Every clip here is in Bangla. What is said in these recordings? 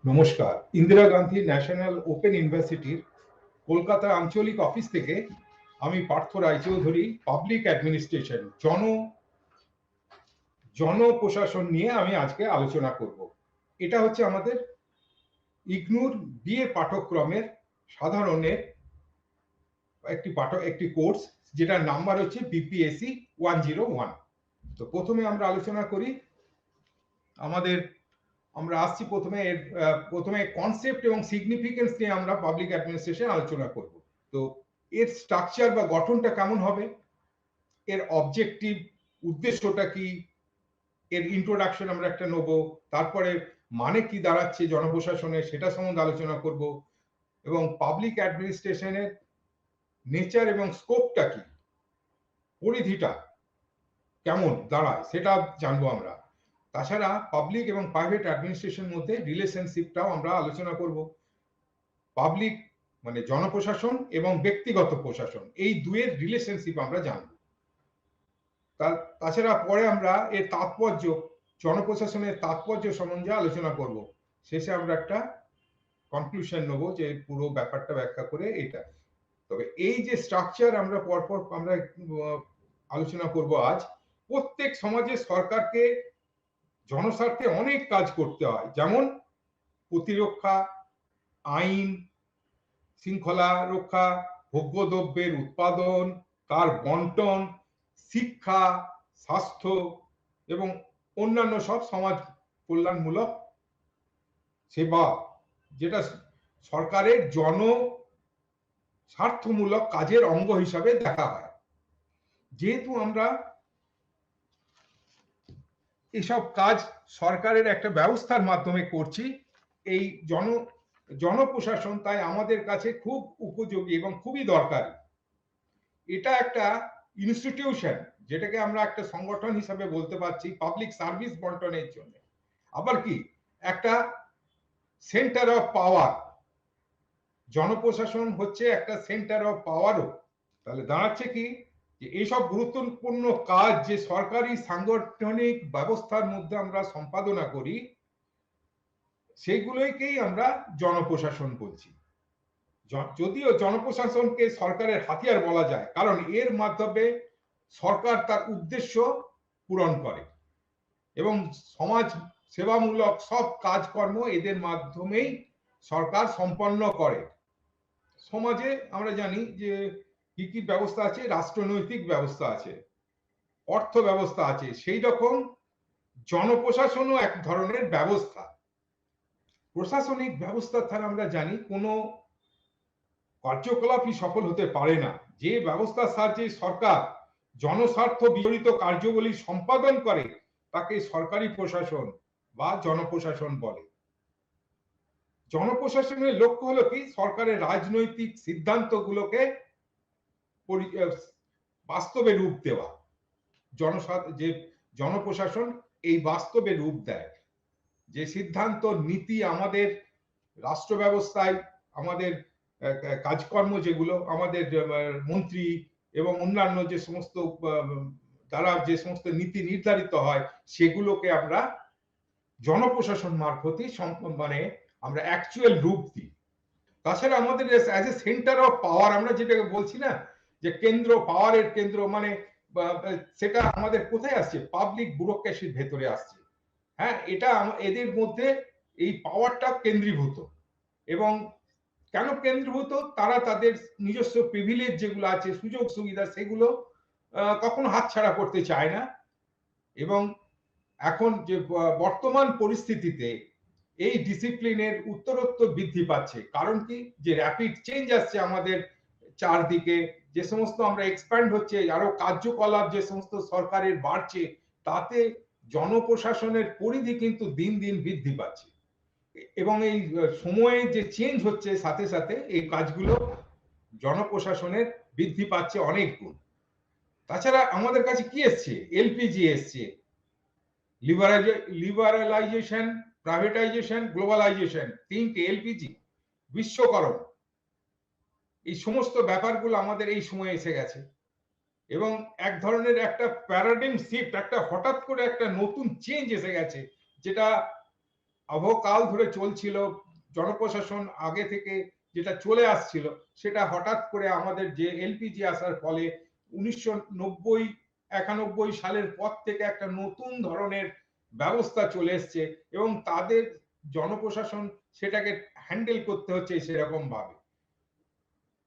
নমস্কার। ইন্দিরা গান্ধী ন্যাশনাল ওপেন ইউনিভার্সিটির কলকাতা আঞ্চলিক অফিস থেকে আমি পার্থ রায়চৌধুরী পাবলিক অ্যাডমিনিস্ট্রেশন জনপ্রশাসন নিয়ে আমি আজকে আলোচনা করব। এটা হচ্ছে আমাদের ইগনুর বিএ পাঠ্যক্রমের সাধারণের একটি কোর্স, যেটার নাম্বার হচ্ছে বিপিএসসি 101। তো প্রথমে আমরা আলোচনা করি আমরা আসছি প্রথমে কনসেপ্ট এবং সিগনিফিকেন্স নিয়ে আমরা পাবলিক অ্যাডমিনিস্ট্রেশন আলোচনা করব। তো এর স্ট্রাকচার বা গঠনটা কেমন হবে, এর অবজেক্টিভ উদ্দেশ্যটা কি, এর ইন্ট্রোডাকশন আমরা একটা নেব, তারপরে মানে কি দাঁড়াচ্ছে জনপ্রশাসনে সেটা সম্বন্ধে আলোচনা করব, এবং পাবলিক অ্যাডমিনিস্ট্রেশনের নেচার এবং স্কোপটা কি, পরিধিটা কেমন দাঁড়ায় সেটা জানবো আমরা। তাছাড়া পাবলিক এবং প্রাইভেট অ্যাডমিনিস্ট্রেশন মধ্যে রিলেশনশিপটাও আমরা আলোচনা করব। পাবলিক মানে জনপ্রশাসন এবং ব্যক্তিগত প্রশাসন, এই দুয়ের রিলেশনশিপ আমরা জানব। তাছাড়া পরে আমরা এর তাৎপর্য, জনপ্রশাসনের তাৎপর্য সম্বন্ধে আলোচনা করব। শেষে আমরা একটা কনক্লুশন নেব যে পুরো ব্যাপারটা ব্যাখ্যা করে এটা। তবে এই যে স্ট্রাকচার আমরা পরপর আমরা আলোচনা করব আজ, প্রত্যেক সমাজে সরকারকে জনস্বার্থে অনেক কাজ করতে হয়, যেমন প্রতিরক্ষা, আইন শৃঙ্খলা রক্ষা, ভোগ্যদ্রব্যের উৎপাদন, তার বন্টন, শিক্ষা, স্বাস্থ্য এবং অন্যান্য সব সমাজ কল্যাণমূলক সেবা, যেটা সরকারের জন স্বার্থমূলক কাজের অঙ্গ হিসাবে দেখা হয়। যেহেতু আমরা এসব কাজ সরকারের একটা ব্যবস্থার মাধ্যমে করছি, এই জনপ্রশাসন তাই আমাদের কাছে খুব উপযোগী এবং খুবই দরকারি। এটা একটা ইনস্টিটিউশন, যেটাকে আমরা একটা সংগঠন হিসাবে বলতে পারছি পাবলিক সার্ভিস বন্টনের জন্য। আবার কি একটা সেন্টার অফ পাওয়ার, জনপ্রশাসন হচ্ছে একটা সেন্টার অফ পাওয়ারও। তাহলে দাঁড়াচ্ছে কি যে এইসব গুরুত্বপূর্ণ কাজ যে সরকারি সাংগঠনিক ব্যবস্থার মধ্যে আমরা সম্পাদনা করি, সেইগুলোকেই আমরা জনপ্রশাসন বলছি। যদিও জনপ্রশাসনকে সরকারের হাতিয়ার বলা যায়, কারণ এর মাধ্যমে সরকার তার উদ্দেশ্য পূরণ করে এবং সমাজ সেবামূলক সব কাজকর্ম এদের মাধ্যমেই সরকার সম্পন্ন করে। সমাজে আমরা জানি যে কি কি ব্যবস্থা আছে, রাষ্ট্রনৈতিক ব্যবস্থা আছে, অর্থ ব্যবস্থা আছে, সেই রকম জনপ্রশাসনও এক ধরনের ব্যবস্থা। প্রশাসনিক ব্যবস্থা ছাড়া আমরা জানি কোনো কার্যকলাপই সফল হতে পারে না। যে ব্যবস্থার সাহায্যে সরকার জনস্বার্থ বিজড়িত কার্যবলী সম্পাদন করে তাকে সরকারি প্রশাসন বা জনপ্রশাসন বলে। জনপ্রশাসনের লক্ষ্য হলো কি, সরকারের রাজনৈতিক সিদ্ধান্তগুলোকে বাস্তবে রূপ দেওয়া। যে জনপ্রশাসন এই বাস্তবে রূপ দেয়, যে সিদ্ধান্ত নীতি আমাদের রাষ্ট্র ব্যবস্থায়, আমাদের কাজকর্ম যেগুলো আমাদের মন্ত্রী এবং অন্যান্য যে সমস্ত দ্বারা যে সমস্ত নীতি নির্ধারিত হয়, সেগুলোকে আমরা জনপ্রশাসন মারফতই মানে আমরা অ্যাকচুয়াল রূপ দিই। তাছাড়া আমাদের as a centre of power, আমরা যেটাকে বলছি না যে কেন্দ্র, পাওয়ারের কেন্দ্র, মানে সেটা আমাদের কোথায় আসছে, পাবলিক ব্যুরোক্রেসির ভেতরে আসছে। হ্যাঁ, এটা এদের মধ্যে এই পাওয়ারটা কেন্দ্রীভূত। এবং কেন কেন্দ্রীভূত, তারা তাদের নিজস্ব প্রিভিলেজ যেগুলো আছে, সুযোগ সুবিধা, সেগুলো কখনো হাতছাড়া করতে চায় না। এবং এখন যে বর্তমান পরিস্থিতিতে এই ডিসিপ্লিনের উত্তরোত্তর বৃদ্ধি পাচ্ছে। কারণ কি, যে র্যাপিড চেঞ্জ আসছে আমাদের চারদিকে, যে সমস্ত আমরা এক্সপ্যান্ড হচ্ছে, আরো কার্যকলাপ যে সমস্ত সরকারের বাড়ছে, তাতে জনপ্রশাসনের পরিধি কিন্তু দিন দিন বৃদ্ধি পাচ্ছে। এবং এই সময়ে যে চেঞ্জ হচ্ছে, সাথে সাথে এই কাজগুলো জনপ্রশাসনের বৃদ্ধি পাচ্ছে অনেক গুণ। তাছাড়া আমাদের কাছে কি এসছে, এলপিজি এসছে, লিবারালাইজেশন, প্রাইভেটাইজেশন, গ্লোবালাইজেশন, তিনটে এলপিজি, বিশ্বকরণ, এই সমস্ত ব্যাপারগুলো আমাদের এই সময় এসে গেছে। এবং এক ধরনের একটা প্যারাডিম শিফট, একটা হঠাৎ করে একটা নতুন চেঞ্জ এসে গেছে, যেটা অবকাল ধরে চলছিল, জনপ্রশাসন আগে থেকে যেটা চলে আসছিল, সেটা হঠাৎ করে আমাদের যে এলপিজি আসার ফলে 1990-91 সালের পর থেকে একটা নতুন ধরনের ব্যবস্থা চলে এসছে এবং তাদের জনপ্রশাসন সেটাকে হ্যান্ডেল করতে হচ্ছে সেরকম ভাবে।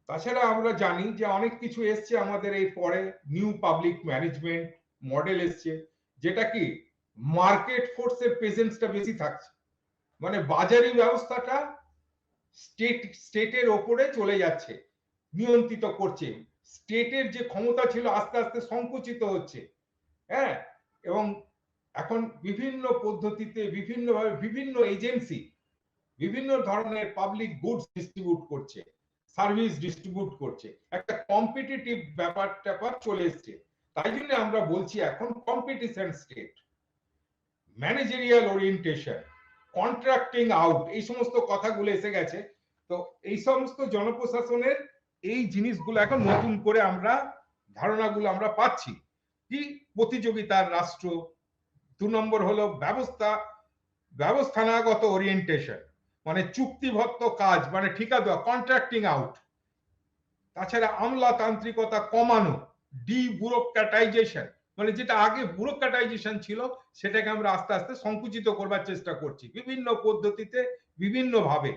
তাছাড়া আমরা জানি যে অনেক কিছু এসছে আমাদের এই পরে, নিউ পাবলিক ম্যানেজমেন্ট মডেল এসছে, যেটা কি মার্কেট ফোর্সের প্রেজেন্সটা বেশি থাকছে, মানে বাজারি ব্যবস্থাটা স্টেটের ওপরে চলে যাচ্ছে, নিয়ন্ত্রিত করছে। স্টেটের যে ক্ষমতা ছিল আস্তে আস্তে সংকুচিত হচ্ছে। হ্যাঁ, এবং এখন বিভিন্ন পদ্ধতিতে বিভিন্নভাবে বিভিন্ন এজেন্সি বিভিন্ন ধরনের পাবলিক গুডস ডিস্ট্রিবিউট করছে, সার্ভিস ডিস্ট্রিবিউট করছে, একটা কম্পিটিটিভ ব্যাপার চলে এসছে। তাই জন্য আমরা বলছি এখন competition state, managerial orientation, contracting out, এই সমস্ত কথাগুলো এসে গেছে। তো এই সমস্ত জনপ্রশাসনের এই জিনিসগুলো এখন নতুন করে আমরা ধারণাগুলো আমরা পাচ্ছি। কি প্রতিযোগিতার রাষ্ট্র, 2 নম্বর হলো ব্যবস্থানাগত ওরিয়েন্টেশন, মানে চুক্তিবদ্ধ কাজ, মানে ঠিকা দেওয়া, কন্ট্রাক্টিং আউট। তাছাড়া আমলাতান্ত্রিকতা কমানো, ডিব্যুরোক্রাটাইজেশন, মানে যেটা আগে ব্যুরোক্রাটাইজেশন ছিল সেটাকে আমরা আস্তে আস্তে সংকুচিত করবার চেষ্টা করছি বিভিন্ন পদ্ধতিতে, বিভিন্ন ভাবে।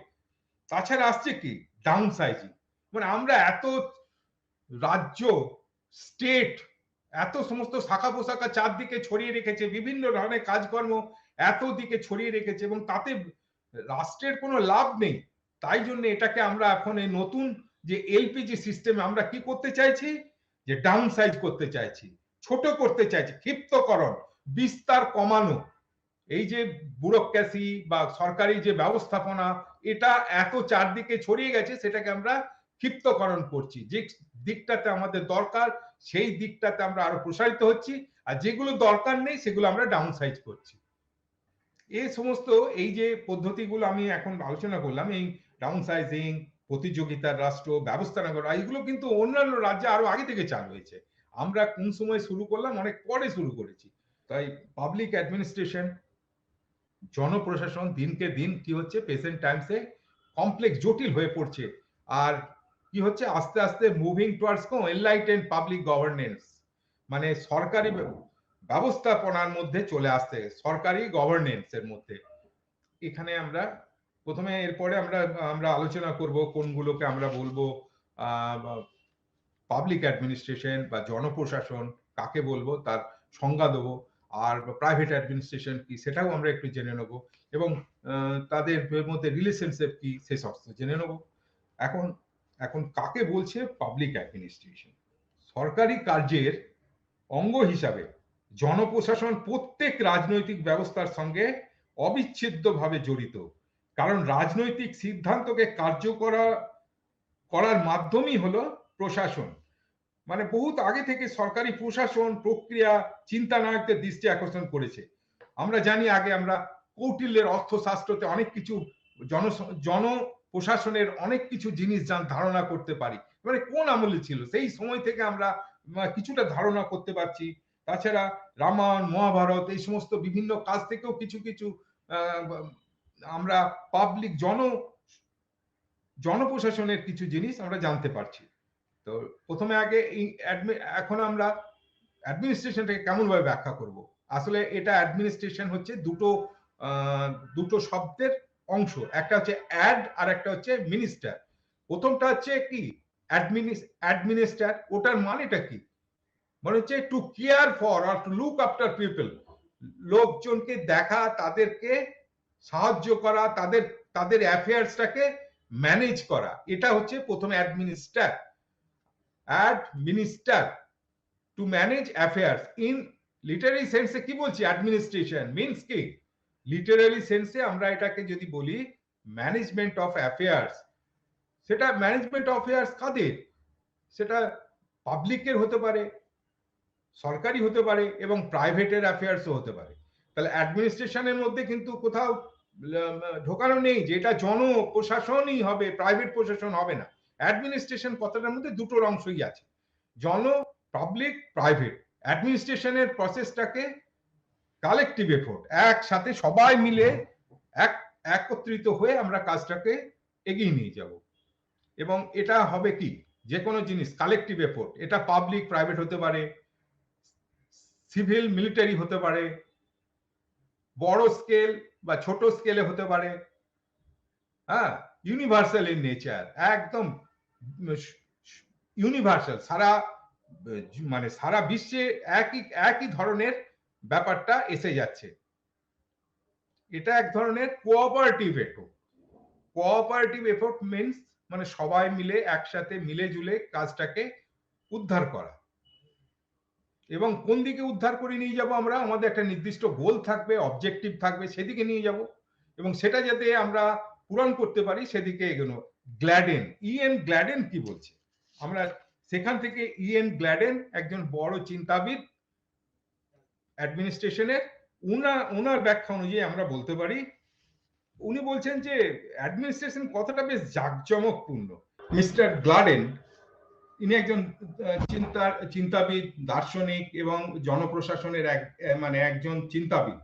তাছাড়া আসছে কি ডাউন সাইজিং, মানে আমরা এত রাজ্য, স্টেট, এত সমস্ত শাখা পোশাখা চারদিকে ছড়িয়ে রেখেছে, বিভিন্ন ধরনের কাজকর্ম এত দিকে ছড়িয়ে রেখেছে এবং তাতে রাষ্ট্রের কোনো লাভ নেই। তাই জন্য এটাকে আমরা এখন এই নতুন যে এলপিজি সিস্টেম আমরা কি করতে চাইছি, যে ডাউন সাইজ করতে চাইছি, ছোট করতে চাইছি, ক্ষিপ্তকরণ, বিস্তার কমানো। এই যে ব্যুরোক্রেসি বা সরকারি যে ব্যবস্থাপনা, এটা এত চারদিকে ছড়িয়ে গেছে, সেটাকে আমরা ক্ষিপ্তকরণ করছি। যে দিকটাতে আমাদের দরকার সেই দিকটাতে আমরা আরো প্রসারিত হচ্ছি, আর যেগুলো দরকার নেই সেগুলো আমরা ডাউন সাইজ করছি। এই সমস্ত এই যে পদ্ধতিগুলো আমি এখন আলোচনা করলাম, এই ডাউন সাইজিং, প্রতিযোগিতার রাষ্ট্র, ব্যবস্থাপনা, এইগুলো কিন্তু অন্যান্য রাজ্যে আরো আগে থেকে চালু হয়েছে। আমরা কোন সময় শুরু করলাম, অনেক পরে শুরু করেছি। তাই পাবলিক অ্যাডমিনিস্ট্রেশন, জনপ্রশাসন দিনকে দিন কি হচ্ছে, প্রেজেন্ট টাইমসে কমপ্লেক্স, জটিল হয়ে পড়ছে। আর কি হচ্ছে, আস্তে আস্তে moving towards enlightened public governance, মানে সরকারি ব্যবস্থাপনার মধ্যে চলে আসছে, সরকারি গভর্নেন্স এর মধ্যে। এখানে আমরা প্রথমে, এরপরে আমরা আমরা আলোচনা করব কোনগুলোকে আমরা বলবো পাবলিক অ্যাডমিনিস্ট্রেশন বা জনপ্রশাসন কাকে বলবো তার সংজ্ঞা দেবো, আর প্রাইভেট অ্যাডমিনিস্ট্রেশন কি সেটাও আমরা একটু জেনে নেবো, এবং তাদের মধ্যে রিলেশনশিপ কি সে সমস্ত জেনে নেবো। এখন এখন কাকে বলছে পাবলিক অ্যাডমিনিস্ট্রেশন? সরকারি কার্যের অঙ্গ হিসাবে জনপ্রশাসন প্রত্যেক রাজনৈতিক ব্যবস্থার সঙ্গে অবিচ্ছেদ্যভাবে জড়িত, কারণ রাজনৈতিক সিদ্ধান্তকে করার মাধ্যমই হলো প্রশাসন। মানে বহুত আগে থেকে সরকারি প্রশাসন প্রক্রিয়া চিন্তানায়কদের দৃষ্টি আকর্ষণ করেছে। আমরা জানি, আগে আমরা কৌটিল্যের অর্থশাস্ত্রতে অনেক কিছু জন প্রশাসনের অনেক কিছু জিনিস ধারণা করতে পারি, মানে কোন আমলে ছিল সেই সময় থেকে আমরা কিছুটা ধারণা করতে পারছি। তাছাড়া রামায়ণ, মহাভারত, এই সমস্ত বিভিন্ন কাজ থেকেও কিছু কিছু আমরা পাবলিক জনপ্রশাসনের কিছু জিনিস আমরা জানতে পারছি। তো প্রথমে আগে এখন আমরা অ্যাডমিনিস্ট্রেশনটাকে কেমন ভাবে ব্যাখ্যা করব। আসলে এটা অ্যাডমিনিস্ট্রেশন হচ্ছে দুটো শব্দের অংশ, একটা হচ্ছে অ্যাড আর একটা হচ্ছে মিনিস্টার। প্রথমটা হচ্ছে কি অ্যাডমিনিস্টার, ওটার মানেটা কি, মানে হচ্ছে টু কেয়ার ফর আর টু লুক আফটার পিপল, লোকজনকে দেখা, তাদেরকে সাহায্য করা, তাদের অ্যাফেয়ার্সটাকে ম্যানেজ করা, এটা হচ্ছে প্রথমে administer. Administer, to manage affairs. In literary sense কি বলছি, অ্যাডমিনিস্ট্রেশন মিন্স কি, লিটারারি সেন্সে আমরা এটাকে যদি বলি ম্যানেজমেন্ট অফ অ্যাফেয়ার্স, সেটা ম্যানেজমেন্ট অফ অ্যাফেয়ার্স কাদের, সেটা পাবলিকের হতে পারে, সরকারি হতে পারে, এবং প্রাইভেটের অ্যাফেয়ার্সও হতে পারে। তাহলে অ্যাডমিনিস্ট্রেশনের মধ্যে কিন্তু কোথাও ঢোকানো নেই যে এটা জনপ্রশাসনই হবে, প্রাইভেট প্রশাসন হবে না। অ্যাডমিনিস্ট্রেশন কথাটার মধ্যে দুটোর অংশই আছে, পাবলিক, প্রাইভেট। অ্যাডমিনিস্ট্রেশনের প্রসেসটাকে কালেকটিভ এফোর্ট, একসাথে সবাই মিলে একত্রিত হয়ে আমরা কাজটাকে এগিয়ে নিয়ে যাব। এবং এটা হবে কি, যে কোনো জিনিস কালেকটিভ এফোর্ট, এটা পাবলিক প্রাইভেট হতে পারে, সিভিল মিলিটারি হতে পারে, বড় স্কেল বা ছোট স্কেলে হতে পারে, হ্যাঁ, ইউনিভার্সাল ইন নেচার, একদম ইউনিভার্সাল, সারা মানে সারা বিশ্বে একই একই ধরনের ব্যাপারটা এসে যাচ্ছে। এটা এক ধরনের cooperative effort. Cooperative effort means মানে সবাই মিলে একসাথে মিলে জুলে কাজটাকে উদ্ধার করা। এবং কোন দিকে উদ্ধার করে নিয়ে যাব আমরা, আমাদের একটা নির্দিষ্ট গোল থাকবে, অবজেক্টিভ থাকবে, সেদিকে নিয়ে যাব এবং সেটা যাতে আমরা পূরণ করতে পারি সেদিকে এগোনো। গ্ল্যাডেন, ইএন গ্ল্যাডেন কি বলছে, আমরা সেখান থেকে ইএন গ্ল্যাডেন একজন বড় চিন্তাবিদ অ্যাডমিনিস্ট্রেশনের, ওনার ব্যাখ্যা অনুযায়ী আমরা বলতে পারি, উনি বলছেন যে অ্যাডমিনিস্ট্রেশন কতটা বেশ জাঁকজমকপূর্ণ। মিস্টার গ্ল্যাডেন ইনি একজন চিন্তাবিদ, দার্শনিক এবং জনপ্রশাসনের মানে একজন চিন্তাবিদ।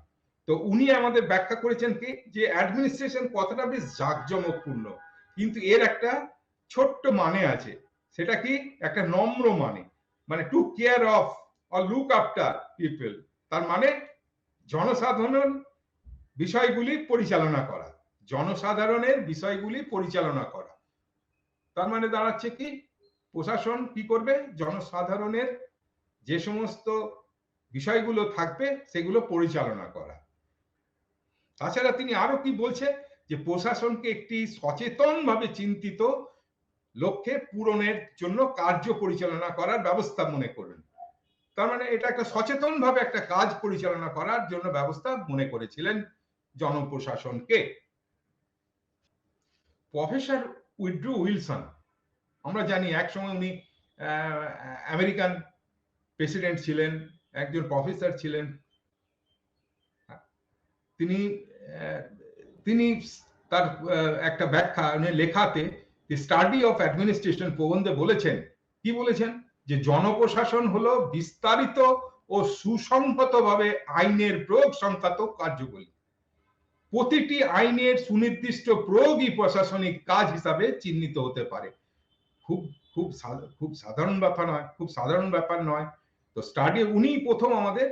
তো উনি আমাদের ব্যাখ্যা করেছেন কি, যে অ্যাডমিনিস্ট্রেশন কতটা বেশ জাঁকজমকপূর্ণ, কিন্তু এর একটা ছোট্ট মানে আছে। সেটা কি, একটা নম্র মানে, মানে to care of or look after people, তার মানে জনসাধারণ বিষয়গুলি পরিচালনা করা, জনসাধারণের বিষয়গুলি পরিচালনা করা। তার মানে দাঁড়াচ্ছে কি, প্রশাসন কি করবে, জনসাধারণের যে সমস্ত বিষয়গুলো থাকবে সেগুলো পরিচালনা করা। তাছাড়া তিনি আরো কি বলছে, যে প্রশাসনকে একটি সচেতনভাবে চিন্তিত লক্ষ্যে পূরণের জন্য কার্য পরিচালনা করার ব্যবস্থা মনে করেন। তার মানে এটা একটা সচেতনভাবে একটা কাজ পরিচালনা করার জন্য ব্যবস্থা মনে করেছিলেন জনপ্রশাসনকে। প্রফেসর উইড্রো উইলসন, আমরা জানি একসময় উনি আমেরিকান প্রেসিডেন্ট ছিলেন, একজন প্রফেসর ছিলেন। তিনি তিনি তার একটা ব্যাখ্যা লেখাতে স্টাডি অফ অ্যাডমিনিস্ট্রেশন প্রবন্ধে বলেছেন, কি বলেছেন, যে জনপ্রশাসন হলো বিস্তারিত ও সুসংহতভাবে আইনের প্রয়োগ সংক্রান্ত কার্যগুলি। প্রতিটি আইনের সুনির্দিষ্ট প্রয়োগই প্রশাসনিক কাজ হিসাবে চিহ্নিত হতে পারে। খুব খুব খুব সাধারণ ব্যাপার নয়, খুব সাধারণ ব্যাপার নয়। তো স্টাডি উনি প্রথম আমাদের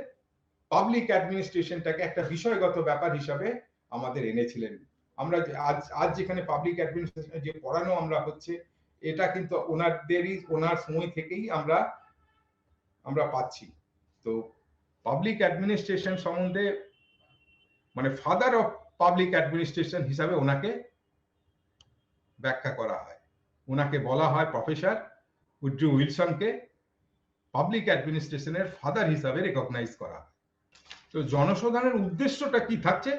পাবলিক অ্যাডমিনিস্ট্রেশনটাকে একটা বিষয়গত ব্যাপার হিসাবে আমাদের এনেছিলেন। আমরা আজ যেখানে পাবলিক অ্যাডমিনিস্ট্রেশন যে পড়ানো আমরা হচ্ছে, এটা কিন্তু ওনার সময় থেকেই আমরা পাচ্ছি। তো পাবলিক অ্যাডমিনিস্ট্রেশন সম্বন্ধে মানে ফাদার অফ পাবলিক অ্যাডমিনিস্ট্রেশন হিসাবে ওনাকে ব্যাখ্যা করা হয়। ওনাকে বলা হয়, প্রফেসর উড্রো উইলসনকে পাবলিক অ্যাডমিনিস্ট্রেশনের ফাদার হিসাবে রেকগনাইজ করা হয়। তো জনসাধারণের উদ্দেশ্যটা কি থাকছে,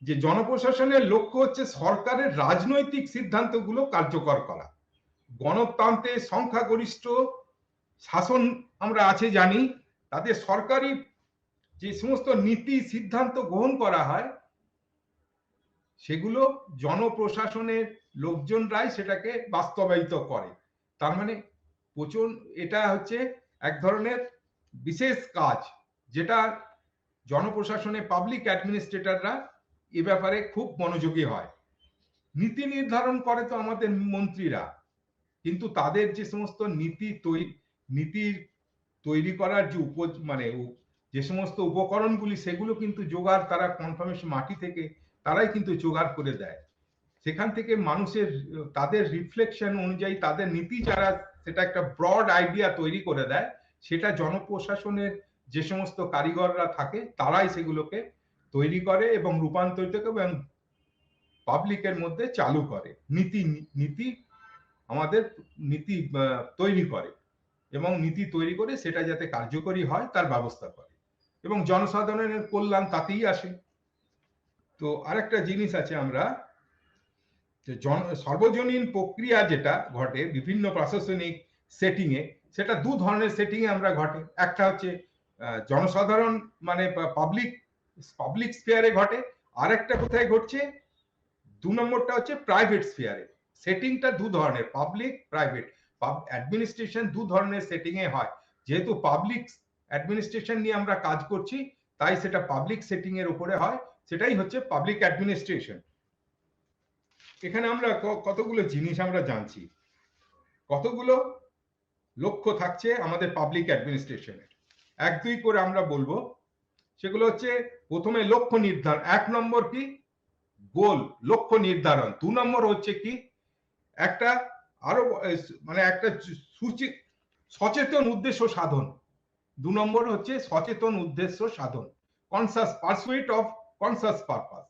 যে জনপ্রশাসনের লক্ষ্য হচ্ছে সরকারের রাজনৈতিক সিদ্ধান্তগুলো কার্যকর করা। গণতন্ত্রে সংখ্যাগরিষ্ঠ শাসন আমরা আছে জানি, তাতে সরকারি যে সমস্ত নীতি সিদ্ধান্ত গ্রহণ করা হয় সেগুলো জনপ্রশাসনের লোকজনরাই সেটাকে বাস্তবায়িত করে। তার মানে এটা হচ্ছে এক ধরনের বিশেষ কাজ, যেটা জনপ্রশাসনে পাবলিক অ্যাডমিনিস্ট্রেটররা এ ব্যাপারে খুব মনোযোগী হয়। নীতি নির্ধারণ করে তো আমাদের মন্ত্রীরা, কিন্তু তাদের যে সমস্ত নীতি তৈরি করার যে যে সমস্ত উপকরণগুলি, সেগুলো কিন্তু জোগাড়, তারা কনফার্মেশন মাটি থেকে তারাই কিন্তু জোগাড় করে দেয়। সেখান থেকে মানুষের তাদের রিফ্লেকশন অনুযায়ী তাদের নীতি যারা সেটা একটা ব্রড আইডিয়া তৈরি করে দেয়, সেটা জনপ্রশাসনের যে সমস্ত কারিগররা থাকে তারাই সেগুলোকে তৈরি করে এবং রূপান্তরিত করে এবং পাবলিকের মধ্যে চালু করে। নীতি আমাদের নীতি তৈরি করে এবং নীতি তৈরি করে সেটা যাতে কার্যকরী হয় তার ব্যবস্থা করে এবং জনসাধারণের কল্যাণ তাতেই আসে। তো আরেকটা জিনিস আছে, আমরা সর্বজনীন প্রক্রিয়া যেটা ঘটে বিভিন্ন প্রশাসনিক সেটিং এ, সেটা দু ধরনের সেটিং এ আমরা ঘটে। একটা হচ্ছে জনসাধারণ মানে পাবলিক স্ফিয়ারে ঘটে, আর একটা কোথায় ঘটছে, 2 নম্বরটা হচ্ছে প্রাইভেট স্ফিয়ারে। সেটিংটা দু ধরনের, পাবলিক প্রাইভেট। অ্যাডমিনিস্ট্রেশন দু ধরনের সেটিং এ হয়। যেহেতু পাবলিক অ্যাডমিনিস্ট্রেশন নিয়ে আমরা কাজ করছি, তাই সেটা পাবলিক সেটিং এর উপরে হয়, সেটাই হচ্ছে পাবলিক অ্যাডমিনিস্ট্রেশন। এখানে আমরা কতগুলো জিনিস আমরা জানছি, কতগুলো লক্ষ্য থাকছে আমাদের পাবলিক অ্যাডমিনিস্ট্রেশনের। এক দুই করে আমরা বলবো। সেগুলো হচ্ছে, প্রথমে লক্ষ্য নির্ধারণ, 1 নম্বর কি গোল, লক্ষ্য নির্ধারণ। 2 নম্বর হচ্ছে কি একটা আরো মানে একটা সচেতন উদ্দেশ্য সাধন। 2 নম্বর হচ্ছে সচেতন উদ্দেশ্য সাধন, conscious pursuit of conscious purpose,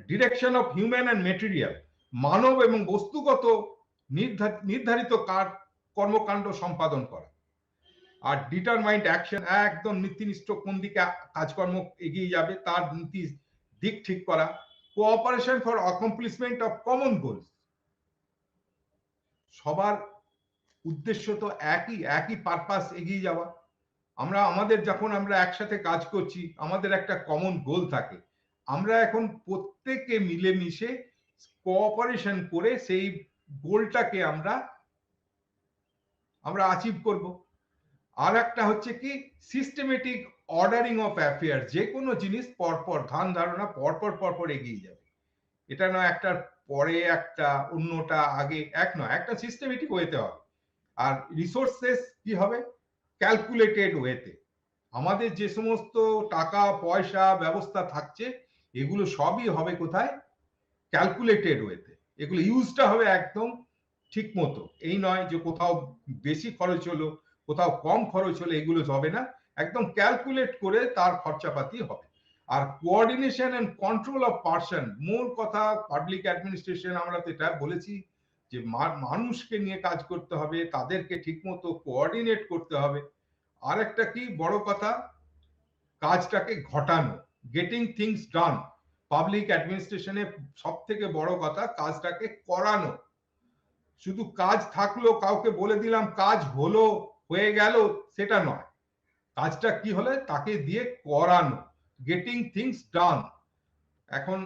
direction of human and material, মানব এবং বস্তুগত নির্ধারিত কর্মকাণ্ড সম্পাদন করা। আর ডিটারমাইন্ড অ্যাকশন, একদম নীতিনিষ্ঠ কোন দিকে কাজকর্ম এগিয়ে যাবে তার নীতি দিক ঠিক করা। Cooperation for accomplishment of common goals, সবার উদ্দেশ্য তো একই পারপাস, এগিয়ে যাওয়া। আমাদের যখন আমরা একসাথে কাজ করছি, আমাদের একটা কমন গোল থাকে, আমরা এখন প্রত্যেকে মিলেমিশে কোঅপারেশন করে সেই গোলটাকে আমরা অ্যাচিভ করব। আর একটা হচ্ছে কি সিস্টেমেটিক অর্ডারিং অফ অ্যাফেয়ার, যে কোনো জিনিস পরপর ধ্যান ধারণা পরপর এগিয়ে যাবে। এটা নয় একটার পরে একটা, অন্যটা আগে, এক নয়, একটা সিস্টেমেটিক ওয়েতে হবে। আর রিসোর্সেস কি হবে, ক্যালকুলেটেড ওয়েতে। আমাদের যে সমস্ত টাকা পয়সা ব্যবস্থা থাকছে, এগুলো সবই হবে কোথায়, ক্যালকুলেটেড ওয়েতে। এগুলো ইউজটা হবে একদম ঠিক মতো। এই নয় যে কোথাও বেশি খরচ হলো, কোথাও কম খরচ হলো, এগুলো হবে না। একদম ক্যালকুলেট করে তার খরচাপাতি হবে। আর coordination and control of person, মূল কথা পাবলিক অ্যাডমিনিস্ট্রেশন, আমরা তো এটা বলেছি যে মানুষকে নিয়ে কাজ করতে হবে, তাদেরকে ঠিকমতো কোঅর্ডিনেট করতে হবে। আর একটা কি বড় কথা, কাজটাকে ঘটানো, গেটিং থিংস ডান। পাবলিক অ্যাডমিনিস্ট্রেশনে সব থেকে বড় কথা কাজটাকে করানো। শুধু কাজ থাকলো, কাউকে বলে দিলাম কাজ হলো, হয়ে গেল, সেটা নয়। কাজটা কি হলে তাকে দিয়ে করানো, গেটিং থিংস ডান। এখন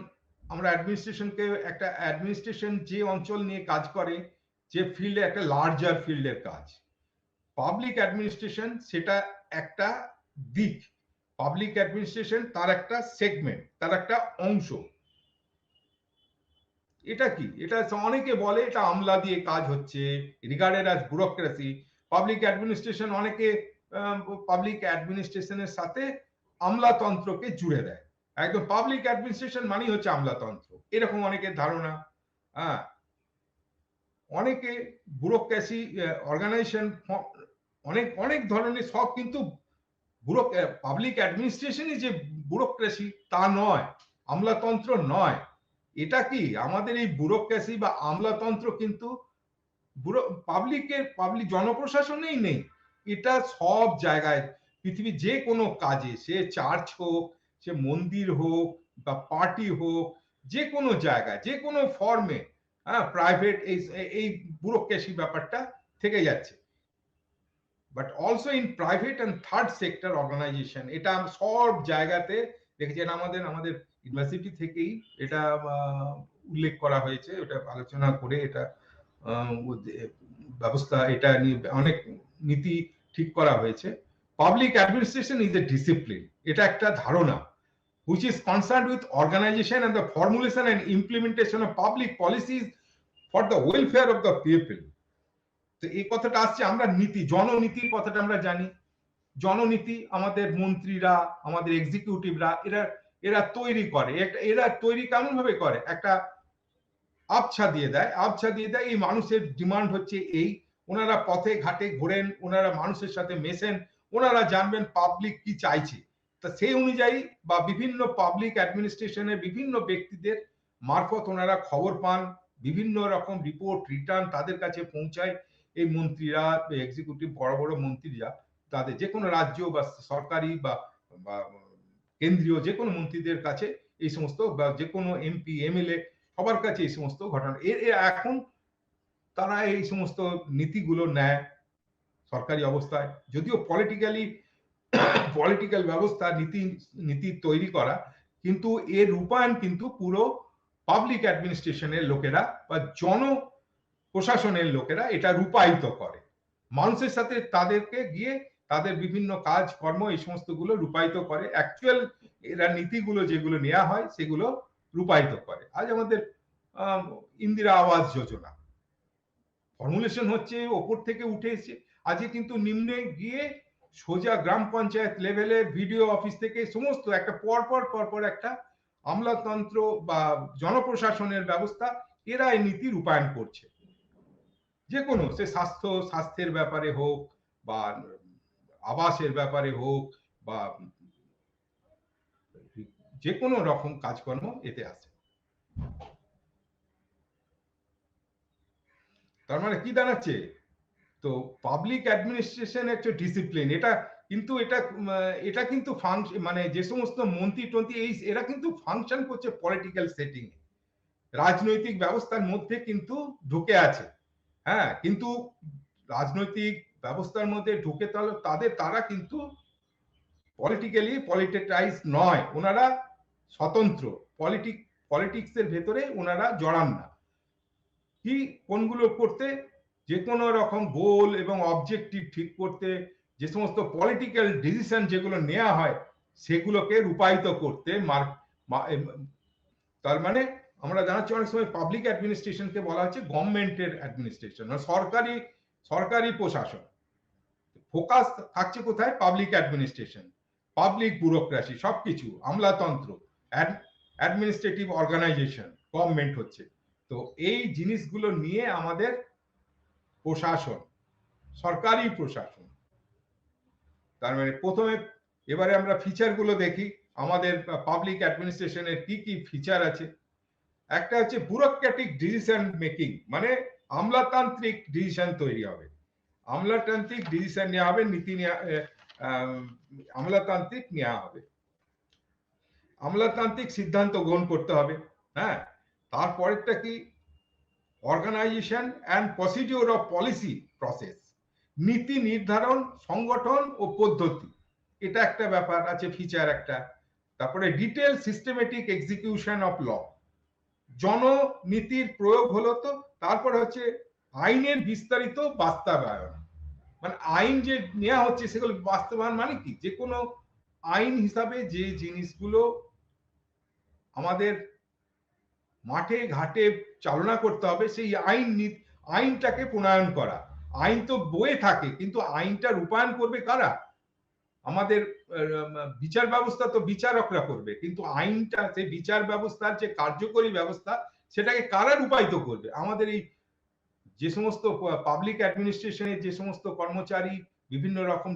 আমরা অ্যাডমিনিস্ট্রেশনকে, একটা অ্যাডমিনিস্ট্রেশন যে অঞ্চল নিয়ে কাজ করে, যে ফিল্ডে, একটা লার্জার ফিল্ডের কাজ। পাবলিক অ্যাডমিনিস্ট্রেশন সেটা একটা দিক, পাবলিক অ্যাডমিনিস্ট্রেশন তার একটা সেগমেন্ট, তার একটা অংশ। এটা কি, এটা অনেকে বলে এটা আমলা দিয়ে কাজ হচ্ছে, regarded as bureaucracy. Public administration, অনেকে পাবলিক অ্যাডমিনিস্ট্রেশনের সাথে আমলাতন্ত্রকে জুড়ে দেয়। একদম পাবলিক অ্যাডমিনিস্ট্রেশন মানে হচ্ছে আমলাতন্ত্র, এরকম অনেকের ধারণা। হ্যাঁ, অনেকে ব্যুরোক্রেসি অর্গানাইজেশন, অনেক অনেক ধরনের সব, কিন্তু পাবলিক অ্যাডমিনিস্ট্রেশনই যে ব্যুরোক্রেসি তা নয়, আমলাতন্ত্র নয়। এটা কি আমাদের এই ব্যুরোক্রেসি বা আমলাতন্ত্র কিন্তু পাবলিক জনপ্রশাসনেই নেই। এটা সব জায়গায়, পৃথিবীর যে কোনো কাজে, সে চার্চ হোক, সে মন্দির হোক, বা পার্টি হোক, যে কোনো জায়গায়, যে কোনো ফর্মে, হ্যাঁ, প্রাইভেট এই ব্যুরোক্রেসি ব্যাপারটা থেকে যাচ্ছে। But also in private and third sector organisation, এটা সব জায়গাতে দেখেছেন। আমাদের ইউনিভার্সিটি থেকেই এটা উল্লেখ করা হয়েছে, ওটা আলোচনা করে এটা ব্যবস্থা, এটা নিয়ে অনেক নীতি ঠিক করা হয়েছে। Public administration is a discipline, এটা একটা ধারণা which is concerned with organization and the formulation and implementation of public policies for the welfare of the people. তো এই কথাটা আসছে, আমরা নীতি, জননীতির কথাটা আমরা জানি। জননীতি আমাদের মন্ত্রীরা, আমাদের এক্সিকিউটিভরা, এরা তৈরি করে। এরা তৈরি কেমন ভাবে করে, একটা আবছা দিয়ে দেয়, এই মানুষের ডিমান্ড হচ্ছে এই। ওনারা পথে ঘাটে ঘোরেন, ওনারা মানুষের সাথে মেশেন, ওনারা জানবেন পাবলিক কি চাইছে। তা সেই অনুযায়ী বা বিভিন্ন পাবলিক অ্যাডমিনিস্ট্রেশনের বিভিন্ন ব্যক্তিদের মারফত ওনারা খবর পান, বিভিন্ন রকম রিপোর্ট রিটার্ন তাদের কাছে পৌঁছায়। এই মন্ত্রীরা, এক্সিকিউটিভ বড় বড় মন্ত্রীরা, তাদের যে কোনো রাজ্য বা সরকারি বা কেন্দ্রীয় যে কোনো মন্ত্রীদের কাছে এই সমস্ত, বা যে কোনো এমপি এমএলএ সবার কাছে এই সমস্ত ঘটনা, এখন তারা এই সমস্ত নীতিগুলো নেয় সরকারি অবস্থায়। যদিও পলিটিক্যাল ব্যবস্থা নীতি তৈরি করা, কিন্তু এর রূপায়ণ কিন্তু পুরো পাবলিক অ্যাডমিনিস্ট্রেশনের লোকেরা বা জন প্রশাসনের লোকেরা এটা রূপায়িত করে। মানুষের সাথে তাদেরকে গিয়ে তাদের বিভিন্ন কাজ কর্ম এই সমস্ত গুলো রূপায়িত করে। অ্যাকচুয়াল এরা নীতিগুলো যেগুলো নেওয়া হয় সেগুলো রূপায়িত করে। আজ আমাদের ইন্দিরা আবাস যোজনা ফর্মুলেশন হচ্ছে, ওপর থেকে উঠে এসে আজকে কিন্তু নিম্নে গিয়ে সোজা গ্রাম পঞ্চায়েত লেভেলে ভিডিও অফিস থেকে সমস্ত একটা পরপর একটা আমলাতন্ত্র বা জনপ্রশাসনের ব্যবস্থা এরা এই নীতি রূপায়ণ করছে। যে কোনো সে স্বাস্থ্যের ব্যাপারে হোক বা আবাসের ব্যাপারে হোক বা যে কোনো রকম কাজকর্ম এতে আছে। তার মানে কি দাঁড়াচ্ছে, তো পাবলিক অ্যাডমিনিস্ট্রেশন একটা ডিসিপ্লিন, এটা কিন্তু মানে যে সমস্ত মন্ত্রী টন্ত্রী এরা কিন্তু ফাংশন করছে পলিটিক্যাল সেটিং, রাজনৈতিক ব্যবস্থার মধ্যে কিন্তু ঢুকে আছে। হ্যাঁ, কিন্তু রাজনৈতিক ব্যবস্থার মধ্যে ঢুকে তারা কিন্তু পলিটিক্যালি পলিটিকাইজ নয়, ওনারা স্বতন্ত্র, পলিটিক্সের ভেতরে ওনারা জড়ান না। কি কোনগুলো করতে, যে কোনো রকম গোল এবং অবজেক্টিভ ঠিক করতে, যে সমস্ত পলিটিক্যাল ডিসিশন যেগুলো নেওয়া হয় সেগুলোকে রূপায়িত করতে। তার মানে আমরা জানাচ্ছি অনেক সময় পাবলিক অ্যাডমিনিস্ট্রেশনকে বলা হচ্ছে গভর্নমেন্টের অ্যাডমিনিস্ট্রেশন, সরকারি প্রশাসন। ফোকাস থাকছে কোথায়, পাবলিক অ্যাডমিনিস্ট্রেশন, পাবলিক ব্যুরোক্রেসি, সবকিছু আমলাতন্ত্র, অ্যাডমিনিস্ট্রেটিভ অর্গানাইজেশন গভর্নমেন্ট হচ্ছে। তো এই জিনিসগুলো নিয়ে আমাদের প্রশাসন, সরকারি প্রশাসন। তার মানে প্রথমে এবারে আমরা ফিচার গুলো দেখি, আমাদের পাবলিক অ্যাডমিনিস্ট্রেশনের কি কি ফিচার আছে। একটা হচ্ছে ব্যুরোক্রেটিক ডিসিশন মেকিং, মানে আমলাতান্ত্রিক ডিসিশন তৈরি হবে, আমলাতান্ত্রিক ডিসিশন নেওয়া হবে, আমলাতান্ত্রিক নেওয়া হবে, আমলাতান্ত্রিক সিদ্ধান্ত গ্রহণ করতে হবে। হ্যাঁ, তারপরেরটা কি, organisation and procedure of policy process, নীতি নির্ধারণ, সংগঠন ও পদ্ধতি, এটা একটা ব্যাপার আছে, ফিচার একটা। তারপরে detail systematic execution of law, জননীতির প্রয়োগ হলো। তো তারপরে হচ্ছে আইনের বিস্তারিত বাস্তবায়ন, মানে আইন যে নেওয়া হচ্ছে সেগুলো বাস্তবায়ন, মানে কি, যে কোনো আইন হিসাবে যে জিনিসগুলো আমাদের মাঠে ঘাটে চালনা করতে হবে, সেই আইনটাকে প্রণয়ন করা। আইন তো বয়ে থাকে, কিন্তু আইনটা রূপায়ণ করবে কারা, আমাদের বিচার ব্যবস্থা তো বিচারকরা করবে, কিন্তু আইনটা, সেই বিচার ব্যবস্থার যে কার্যকরী ব্যবস্থা, সেটাকে কারা রূপায়িত করবে, আমাদের এই যে সমস্ত পাবলিক অ্যাডমিনিস্ট্রেশনের যে সমস্ত কর্মচারী, বিভিন্ন রকম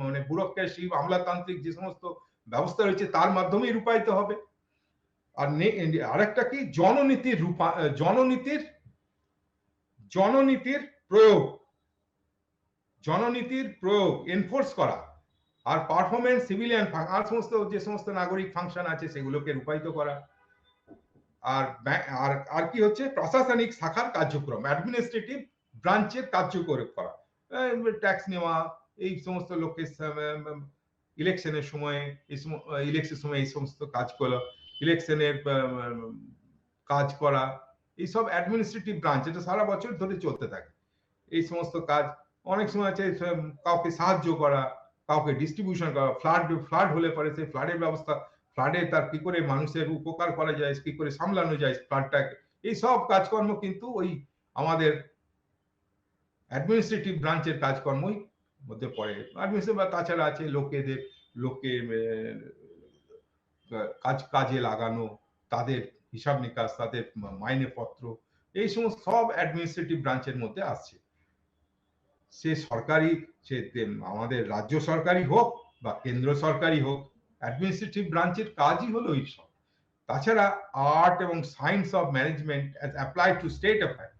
মানে ব্যুরোক্রেসি, আমলাতান্ত্রিক যে সমস্ত ব্যবস্থা রয়েছে তার মাধ্যমেই রূপায়িত হবে। আর আরেকটা কি, জননীতির প্রয়োগ এনফোর্স করা, আর পারফরমেন্স সিভিলিয়ান আর যে সমস্ত নাগরিক ফাংশন আছে সেগুলোকে রূপায়িত করা। আর কি হচ্ছে, প্রশাসনিক শাখার কার্যক্রম, অ্যাডমিনিস্ট্রেটিভ ব্রাঞ্চের কার্যক্রম করা, ট্যাক্স নেওয়া, এই সমস্ত লোকের ইলেকশনের সময় এই সমস্ত কাজ করা, ইলেকশনের কাজ করা, এইসব অ্যাডমিনিস্ট্রেটিভ ব্রাঞ্চ, এটা সারা বছর ধরে চলতে থাকে। এই সমস্ত কাজ অনেক সময় আছে, কাউকে সাহায্য করা, কাউকে ডিস্ট্রিবিউশন করা, ফ্লাড হলে পরে সেই ফ্লাডের ব্যবস্থা, ফ্লাডে তার কি করে মানুষের উপকার করা যায়, কি করে সামলানো যায় ফ্লাডটাকে, এই সব কাজকর্ম কিন্তু ওই আমাদের অ্যাডমিনিস্ট্রেটিভ ব্রাঞ্চের কাজকর্মই মধ্যে পড়ে। অ্যাডমিনিস্ট্রেটিভ বা তাছাড়া আছে লোকে কাজে লাগানো, তাদের হিসাব নিকাশ, তাদের মাইনে পত্র, এই সমস্ত সব অ্যাডমিনিস্ট্রেটিভ ব্রাঞ্চের মধ্যে আসছে। সে সরকারি, সে আমাদের রাজ্য সরকারি হোক বা কেন্দ্র সরকারি হোক, অ্যাডমিনিস্ট্রেটিভ ব্রাঞ্চের কাজই হলো এইসব। তাছাড়া আর্ট এবং science of management as applied to state affair,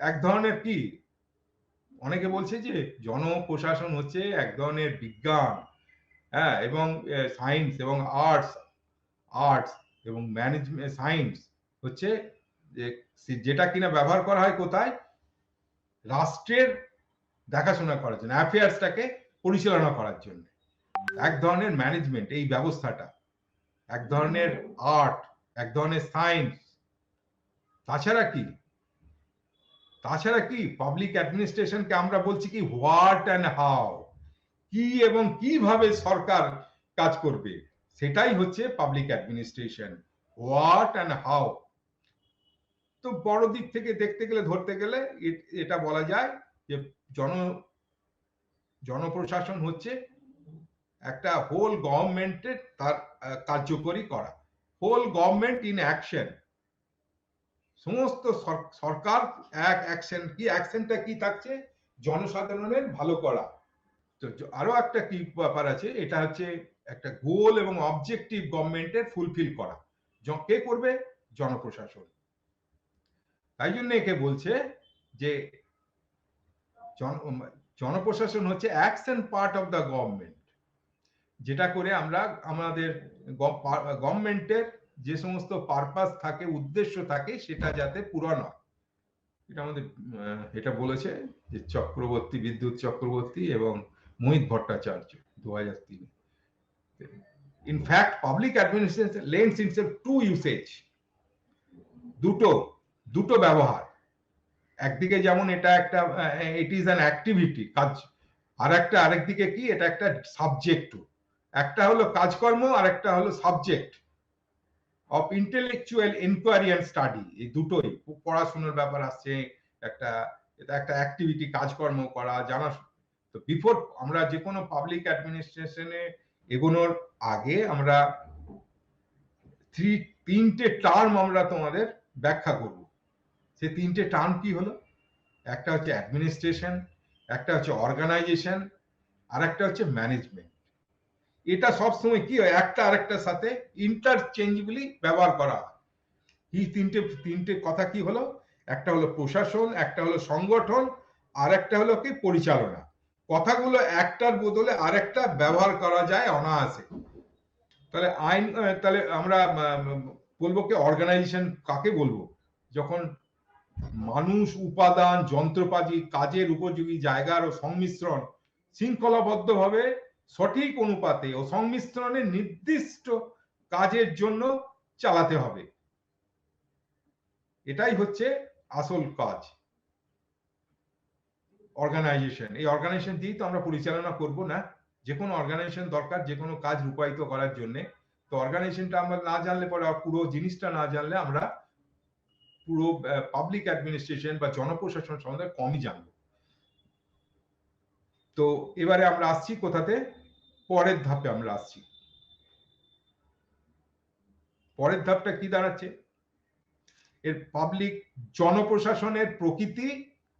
এক ধরনের কি, অনেকে বলছে যে জনপ্রশাসন হচ্ছে এক ধরনের বিজ্ঞান, হ্যাঁ, এবং সায়েন্স এবং আর্টস এবং ম্যানেজমেন্ট সায়েন্স হচ্ছে যেটা কিনা ব্যবহার করা হয় কোথায়, রাষ্ট্রের দেখাশোনা করার জন্য, অ্যাফেয়ার্সটাকে পরিচালনা করার জন্য। এক ধরনের ম্যানেজমেন্ট এই ব্যবস্থাটা, এক ধরনের আর্ট, এক ধরনের সায়েন্স। তাছাড়া কি পাবলিক অ্যাডমিনিস্ট্রেশনকে আমরা বলছি কি হোয়াট অ্যান্ড হাউ, কি এবং কিভাবে সরকার কাজ করবে, সেটাই হচ্ছে public administration. What and how. তো বড় দিক থেকে দেখতে গেলে, ধরতে গেলে এটা বলা যায় যে জনপ্রশাসন হচ্ছে একটা হোল গভর্নমেন্টের তার কার্যকরী করা, হোল গভর্নমেন্ট ইন অ্যাকশন। সমস্ত সরকার এক অ্যাকশন, কি অ্যাকশনটা কি থাকছে? জনসাধারণের ভালো করা। তো আরো একটা কি ব্যাপার আছে, এটা হচ্ছে একটা গোল এবং অবজেক্টিভ গভর্নমেন্টের ফুলফিল করা। কে করবে? জনপ্রশাসন। তাই জন্য একে বলছে যে জনপ্রশাসন হচ্ছে action part of the government, যেটা করে আমরা আমাদের গভর্নমেন্টের যে সমস্ত পারপাস থাকে, উদ্দেশ্য থাকে, সেটা যাতে পূরণ হয়। এটা আমাদের এটা বলেছে যে চক্রবর্তী, বিদ্যুৎ চক্রবর্তী এবং মোহিত Bhattacharya 2003। In fact, public administration lends itself to usage, দুটো ব্যবহার। একদিকে যেমন এটা একটা ইট ইজ অ্যান অ্যাক্টিভিটি, কাজ, আর একটা আরেকদিকে কি, এটা একটা সাবজেক্ট। একটা হলো কাজকর্ম, আর একটা হলো subject of intellectual inquiry and study. এই দুটোই পড়াশোনার ব্যাপার আসছে, একটা এটা একটা অ্যাক্টিভিটি, কাজকর্ম করা, জানা। তো বিফোর আমরা যে কোনো পাবলিক অ্যাডমিনিস্ট্রেশনে এগোনোর আগে আমরা তিনটে টার্ম আমরা তোমাদের ব্যাখ্যা করব। সে তিনটে টার্ম কি হলো? একটা হচ্ছে অ্যাডমিনিস্ট্রেশন, একটা হচ্ছে অর্গানাইজেশন, আর একটা হচ্ছে ম্যানেজমেন্ট। এটা সবসময় কি হয়, একটা আরেকটার সাথে ইন্টারচেঞ্জেবলি ব্যবহার করা হয়। এই তিনটে কথা কি হলো? একটা হলো প্রশাসন, একটা হলো সংগঠন, আর একটা হলো কি পরিচালনা। কথাগুলো একটার বদলে আরেকটা ব্যবহার করা যায় অনায়াসে। তাহলে তাহলে আমরা বলবো কি, অর্গানাইজেশন কাকে বলবো? যখন মানুষ, উপাদান, যন্ত্রপাতি, কাজের উপযোগী জায়গার ও সংমিশ্রণ শৃঙ্খলাবদ্ধভাবে সঠিক অনুপাতে ও সংমিশ্রণে নির্দিষ্ট কাজের জন্য চালাতে হবে। এটাই হচ্ছে আসল কাজ অর্গানাইজেশন। এই অর্গানাইজেশন দিয়েই তো আমরা পরিচালনা করব না। যে কোনো অর্গানাইজেশন দরকার যে কোনো কাজ রূপায়িত করার জন্য। তো অর্গানাইজেশনটা আমরা না জানলে পরে, পুরো জিনিসটা না জানলে আমরা পুরো পাবলিক অ্যাডমিনিস্ট্রেশন বা জনপ্রশাসন সম্বন্ধে কমই জানবো। তো এবারে আমরা আসছি কোথাতে? পরের ধাপে আমরা আসছি। পরের ধাপটা কি দাঁড়াচ্ছে? এর পাবলিক জনপ্রশাসনের প্রকৃতি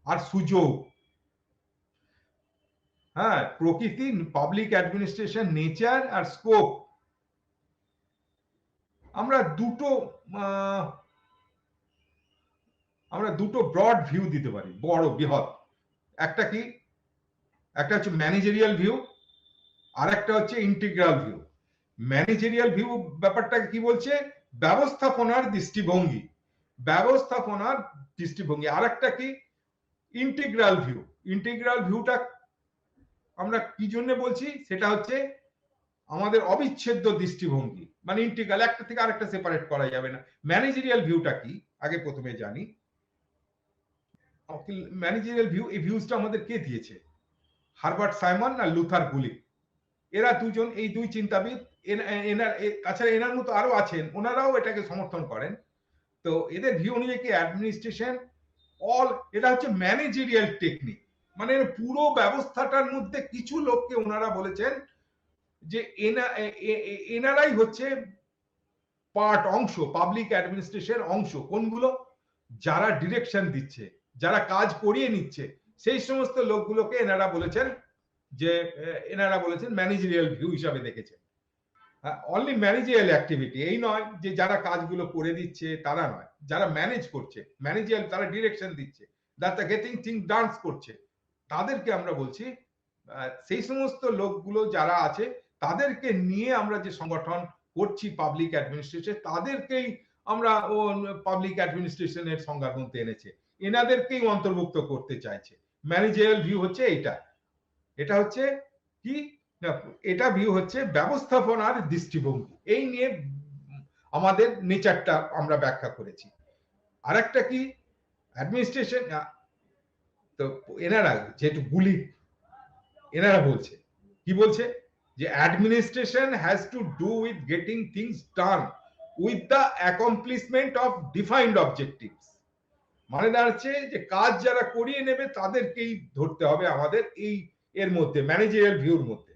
আর সুযোগ। হ্যাঁ, প্রকৃতি, পাবলিক অ্যাডমিনিস্ট্রেশন নেচার আর স্কোপ। আমরা দুটো ব্রড ভিউ দিতে পারি, বড় বৃহৎ। একটা কি, একটা হচ্ছে ম্যানেজেরিয়াল ভিউ, আর একটা হচ্ছে ইন্টিগ্রাল ভিউ। ম্যানেজেরিয়াল ভিউ ব্যাপারটা কি বলছে? ব্যবস্থাপনার দৃষ্টিভঙ্গি, ব্যবস্থাপনার দৃষ্টিভঙ্গি। আর একটা কি, ইন্টিগ্রাল ভিউ। ইন্টিগ্রাল ভিউটা আমরা কি জন্য বলছি? সেটা হচ্ছে আমাদের অবিচ্ছেদ্য দৃষ্টিভঙ্গি, মানে ইন্টিগ্রাল, একটা থেকে আরেকটা সেপারেট করা যাবে না। ম্যানেজেরিয়াল ভিউটা কি আগে প্রথমে জানি। ম্যানেজেরিয়াল ভিউ, এই ভিউজটা আমাদের কে দিয়েছে? হারবার্ট সাইমন আর লুথার গুলিক। এরা দুজন, এই দুই চিন্তাবিদ, তাছাড়া এনার মতো আরো আছেন, ওনারাও এটাকে সমর্থন করেন। তো এদের ভিউ অনুযায়ী কি, অ্যাডমিনিস্ট্রেশন এটা হচ্ছে ম্যানেজেরিয়াল টেকনিক। মানে পুরো ব্যবস্থাটার মধ্যে কিছু লোককে ওনারা বলেছেন যে এনারাই হচ্ছে পার্ট, অংশ, পাবলিক অ্যাডমিনিস্ট্রেশন অংশ। কোনগুলো? যারা ডিরেকশন দিচ্ছে, যারা কাজ করিয়ে নিচ্ছে, সেই সমস্ত লোকগুলোকে এনারা বলেছেন ম্যানেজেরিয়াল ভিউ হিসাবে দেখেছেন। অনলি ম্যানেজেরিয়াল অ্যাক্টিভিটি, এই নয় যে যারা কাজগুলো করে দিচ্ছে তারা নয়, যারা ম্যানেজ করছে, ম্যানেজেরিয়াল, তারা ডিরেকশন দিচ্ছে, দ্যাট গেটিং থিং ডান্স করছে, তাদেরকে আমরা বলছি। সেই সমস্ত লোকগুলো যারা আছে, তাদেরকে নিয়ে আমরা যে সংগঠন করছি পাবলিক অ্যাডমিনিস্ট্রেশন, তাদেরকেই আমরা পাবলিক অ্যাডমিনিস্ট্রেশনের সংজ্ঞার মধ্যে এনেছে, এনাদেরকেই অন্তর্ভুক্ত করতে চাইছে। ম্যানেজেরিয়াল ভিউ হচ্ছে এইটা। এটা হচ্ছে কি, এটা ভিউ হচ্ছে ব্যবস্থাপনার দৃষ্টিভঙ্গি। এই নিয়ে আমাদের নেচারটা আমরা ব্যাখ্যা করেছি। আরেকটা কি, অ্যাডমিনিস্ট্রেশন। তো এনারা যেহেতু গুলি, এনারা বলছে কি বলছে? যে administration has to do with getting things done with the accomplishment of defined objectives. মানে দাঁড়াচ্ছে যে কাজ যারা করিয়ে নেবে তাদেরকেই ধরতে হবে আমাদের এই এর মধ্যে, ম্যানেজারিয়াল ভিউর মধ্যে।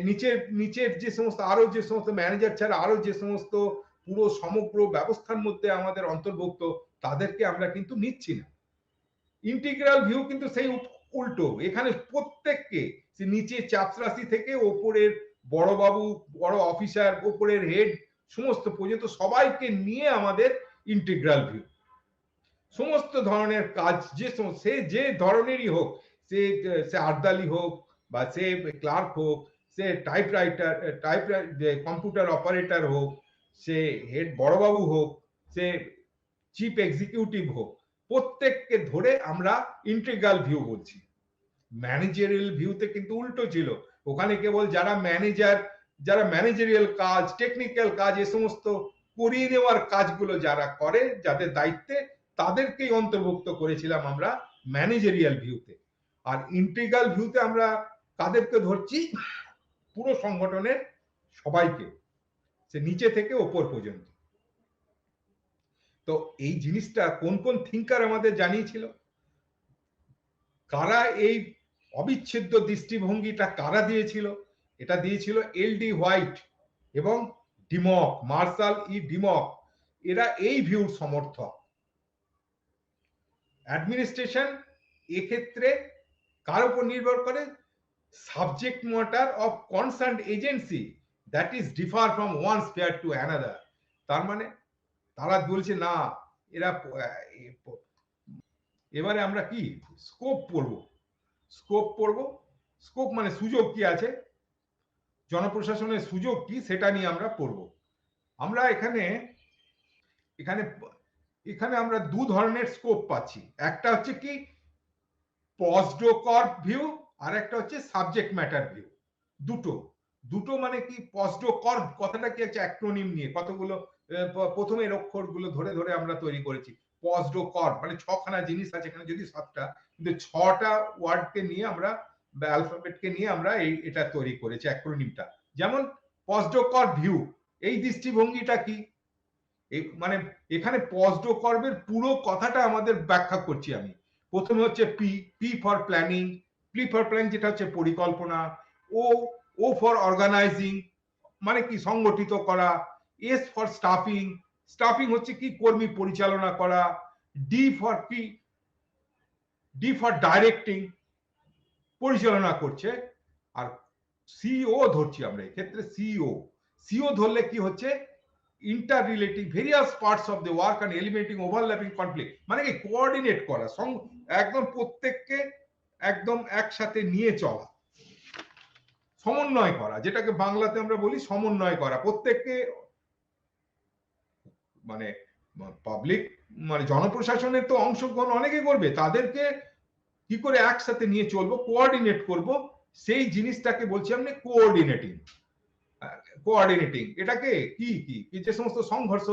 নিচের নিচের যে সমস্ত আরো যে সমস্ত ম্যানেজার ছাড়া আরো যে সমস্ত পুরো সমগ্র ব্যবস্থার মধ্যে আমাদের অন্তর্ভুক্ত, তাদেরকে আমরা কিন্তু নিচ্ছি না। ইন্টিগ্রাল ভিউ কিন্তু সেই উল্টো, এখানে প্রত্যেককে নিচে চাপরাশি থেকে ওপরের বড়বাবু, বড় অফিসার, ওপরের হেড সমস্ত পর্যন্ত সবাইকে নিয়ে আমাদের ইন্টিগ্রাল ভিউ। সমস্ত ধরনের কাজ সে যে ধরনেরই হোক, সে আর্দালি হোক বা সে ক্লার্ক হোক, সে কম্পিউটার অপারেটর হোক, সে হেড বড়বাবু হোক, সে চিফ এক্সিকিউটিভ হোক, প্রত্যেককে ধরে আমরা ইন্টিগ্রাল ভিউ বলছি। ম্যানেজারিয়াল ভিউতে কিন্তু উল্টো ছিল, ওখানে কেবল যারা ম্যানেজারিয়াল কাজ, টেকনিক্যাল কাজ, এ সমস্ত করিয়ে নেওয়ার কাজগুলো যারা করে, যাদের দায়িত্বে, তাদেরকেই অন্তর্ভুক্ত করেছিলাম আমরা ম্যানেজারিয়াল ভিউতে। আর ইন্টিগ্রাল ভিউতে আমরা কাদেরকে ধরছি? পুরো সংগঠনের সবাইকে, সে নিচে থেকে ওপর পর্যন্ত। তো এই জিনিসটা কোন কোন থিঙ্কার আমাদের জানিয়েছিল, কারা এই অবিচ্ছেদ্য দৃষ্টিভঙ্গিটা কারা দিয়েছিল? এটা দিয়েছিল এল.ডি. হোয়াইট এবং ডিমক, মার্শাল ই ডিমক। এরা এই ভিউর সমর্থক। অ্যাডমিনিস্ট্রেশন এক্ষেত্রে কার উপর নির্ভর করে? Subject matter of concern agency that is differ from one spare to another. তার মানে তারা বলছে না, এরা এবারে আমরা কি স্কোপ পড়ব, স্কোপ মানে সুযোগ কি আছে, জনপ্রশাসনের সুযোগ কি, সেটা নিয়ে আমরা পড়ব। আমরা এখানে আমরা দু ধরনের স্কোপ পাচ্ছি। একটা হচ্ছে কি পস্টডোকর ভিউ, আর একটা হচ্ছে সাবজেক্ট ম্যাটার ভিউ। দুটো মানে কি? পস্টডোকর কথাটা কি আছে? অ্যাক্রোনিম নিয়ে কতগুলো প্রথমের অক্ষরগুলো ধরে ধরে আমরা তৈরি করেছি। পস্টডোকর মানে 6খানা জিনিস আছে, এখানে যদি 7টা, কিন্তু 6টা ওয়ার্ডকে নিয়ে আমরা, অ্যালফাবেটকে নিয়ে আমরা এটা তৈরি করেছি অ্যাক্রোনিমটা। যেমন পস্টডোকর ভিউ, এই দৃষ্টিভঙ্গিটা কি? মানে এখানে পস্টডোকর্বের পুরো কথাটা আমাদের ব্যাখ্যা করছি আমি। প্রথমে হচ্ছে পি ফর প্ল্যানিং, যেটা হচ্ছে পরিকল্পনা, ও ফর অর্গানাইজিং মানে কি? সংগঠিত করা। এস ফর স্টাফিং হচ্ছে কি? কর্মী পরিচালনা করা। ডি ফর ডাইরেক্টিং, পরিচালনা করছে। আর সিও ধরছি আমরা এক্ষেত্রে, সিও ধরলে কি হচ্ছে? interrelating various parts of the work and eliminating overlapping conflict, মানে কি? কোঅর্ডিনেট করা, একদম প্রত্যেককে একদম একসাথে নিয়ে চলা, সমন্বয় করা, যেটাকে বাংলাতে আমরা বলি সমন্বয় করা। প্রত্যেককে মানে পাবলিক মানে জনপ্রশাসনের তো অংশগ্রহণ অনেকে করবে, তাদেরকে কি করে একসাথে নিয়ে চলবো, কোঅর্ডিনেট করব, সেই জিনিসটাকে বলছি আমরা কোঅর্ডিনেটিং। এটাকে কি যে সমস্ত সংঘর্ষ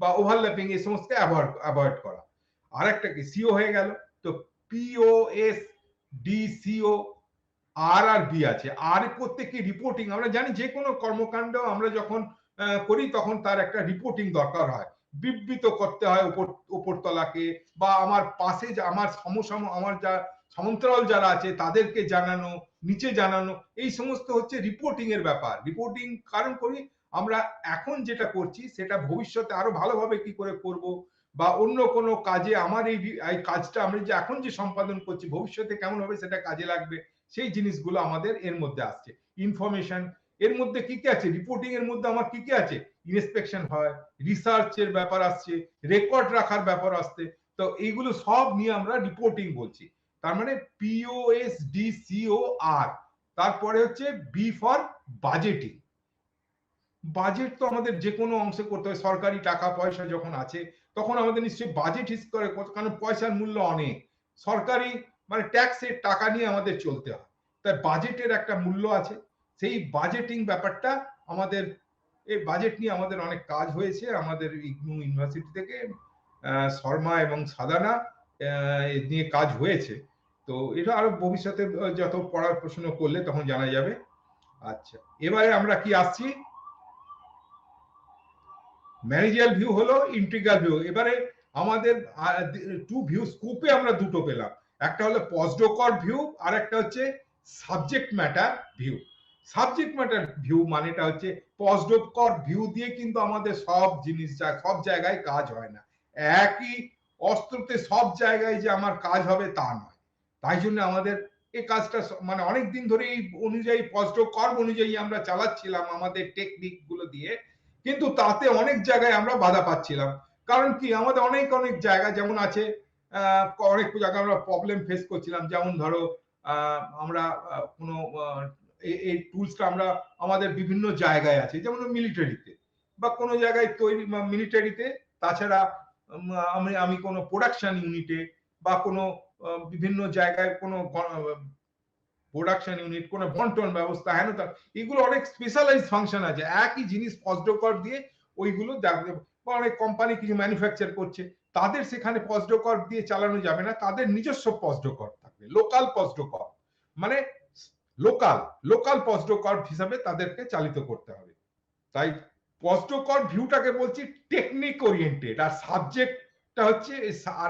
বা ওভারল্যাপিং, এই সমস্ত অ্যাভয়েড করা। আর একটা কি? সিও হয়ে গেল। তো পিওএস ডিসিও আর বি আছে। আর প্রত্যেককে রিপোর্টিং, আমরা জানি যে কোনো কর্মকাণ্ড আমরা যখন করি তখন তার একটা রিপোর্টিং দরকার হয়, বিবৃত করতে হয় উপরতলাকে, বা আমার পাশে আমার আমার যা সমান্তরাল যারা আছে তাদেরকে জানানো, নিচে জানানো, এই সমস্ত হচ্ছে রিপোর্টিং এর ব্যাপার। রিপোর্টিং কারণ করি আমরা এখন যেটা করছি সেটা ভবিষ্যতে আরো ভালোভাবে কি করে করব, বা অন্য কোনো কাজে আমার এই কাজটা আমরা যে এখন যে সম্পাদন করছি ভবিষ্যতে কেমন হবে সেটা কাজে লাগবে, সেই জিনিসগুলো আমাদের এর মধ্যে আসছে। ইনফরমেশন এর মধ্যে কি কি আছে? রিপোর্টিং এর মধ্যে আমার কি কি আছে? ইন্সপেকশন হয়, রিসার্চের ব্যাপার আসছে, রেকর্ড রাখার ব্যাপার আসছে। তো এইগুলো সব নিয়ে আমরা রিপোর্টিং বলছি। তার মানে পিওএস ডিসিও আর। তারপরে হচ্ছে বি ফর বাজেটিং। বাজেট তো আমাদের যে কোনো অংশে করতে হয়। সরকারি টাকা পয়সা যখন আছে তখন আমাদের নিশ্চয়ই বাজেট হিস করে, কারণ পয়সার মূল্য অনেক। সরকারি মানে ট্যাক্সের টাকা নিয়ে আমাদের চলতে হয়, তাই বাজেটের একটা মূল্য আছে। সেই বাজেটিং ব্যাপারটা আমাদের, এই বাজেট নিয়ে আমাদের অনেক কাজ হয়েছে আমাদের ইগনু ইউনিভার্সিটি থেকে, শর্মা এবং সাদানা নিয়ে কাজ হয়েছে। তো এটা আরো ভবিষ্যতে যত পড়াশোনা করলে তখন জানা যাবে। আচ্ছা, এবারে আমরা কি আসছি, ম্যানেজারিয়াল ভিউ হলো, ইন্টিগ্রাল ভিউ। এবারে আমাদের টু ভিউ স্কোপে আমরা দুটো পেলাম, একটা হলো পস্টডোকর ভিউ আর একটা হচ্ছে subject matter view. Subject matter view মানেটা হচ্ছে পস্টডোকর ভিউ দিয়ে কিন্তু আমাদের সব জিনিস সব জায়গায় কাজ হয় না, একই অস্ত্রতে সব জায়গায় যে আমার কাজ হবে তা নয়। তাই জন্য আমাদের এই কাজটা মানে অনেক দিন ধরে এই অনুযায়ী পস্টডোকর অনুযায়ী আমরা চালাচ্ছিলাম আমাদের টেকনিক গুলো দিয়ে, কিন্তু তাতে অনেক জায়গায় আমরা বাধা পাচ্ছিলাম। কারণ কি, আমাদের অনেক অনেক জায়গা যেমন আছে, অনেক জায়গায় আমরা প্রবলেম ফেস করছিলাম। যেমন ধরো আমরা কোনো এই টুলসটা আমরা আমাদের বিভিন্ন জায়গায় আছে, যেমন মিলিটারিতে বা কোনো জায়গায় তৈরি, মিলিটারিতে, তাছাড়া আমি আমি কোনো প্রোডাকশন ইউনিটে বা কোনো বিভিন্ন জায়গায় কোনো প্রোডাকশন ইউনিট, কোনো বন্টন ব্যবস্থা, হ্যাঁ, এগুলো অনেক স্পেশালাইজ ফাংশন আছে। একই জিনিস পস্টডোকর দিয়ে ওইগুলো বা অনেক কোম্পানি কিছু ম্যানুফ্যাকচার করছে, তাদের সেখানে পস্টডোকর দিয়ে চালানো যাবে না, তাদের নিজস্ব পস্টডোকর থাকবে, লোকাল পস্টডোকর, মানে লোকাল লোকাল পস্টডোকর হিসাবে তাদেরকে চালিত করতে হবে। তাই পস্টডোকর ভিউটাকে বলছি টেকনিক ওরিয়েন্টেড, আর সাবজেক্টটা হচ্ছে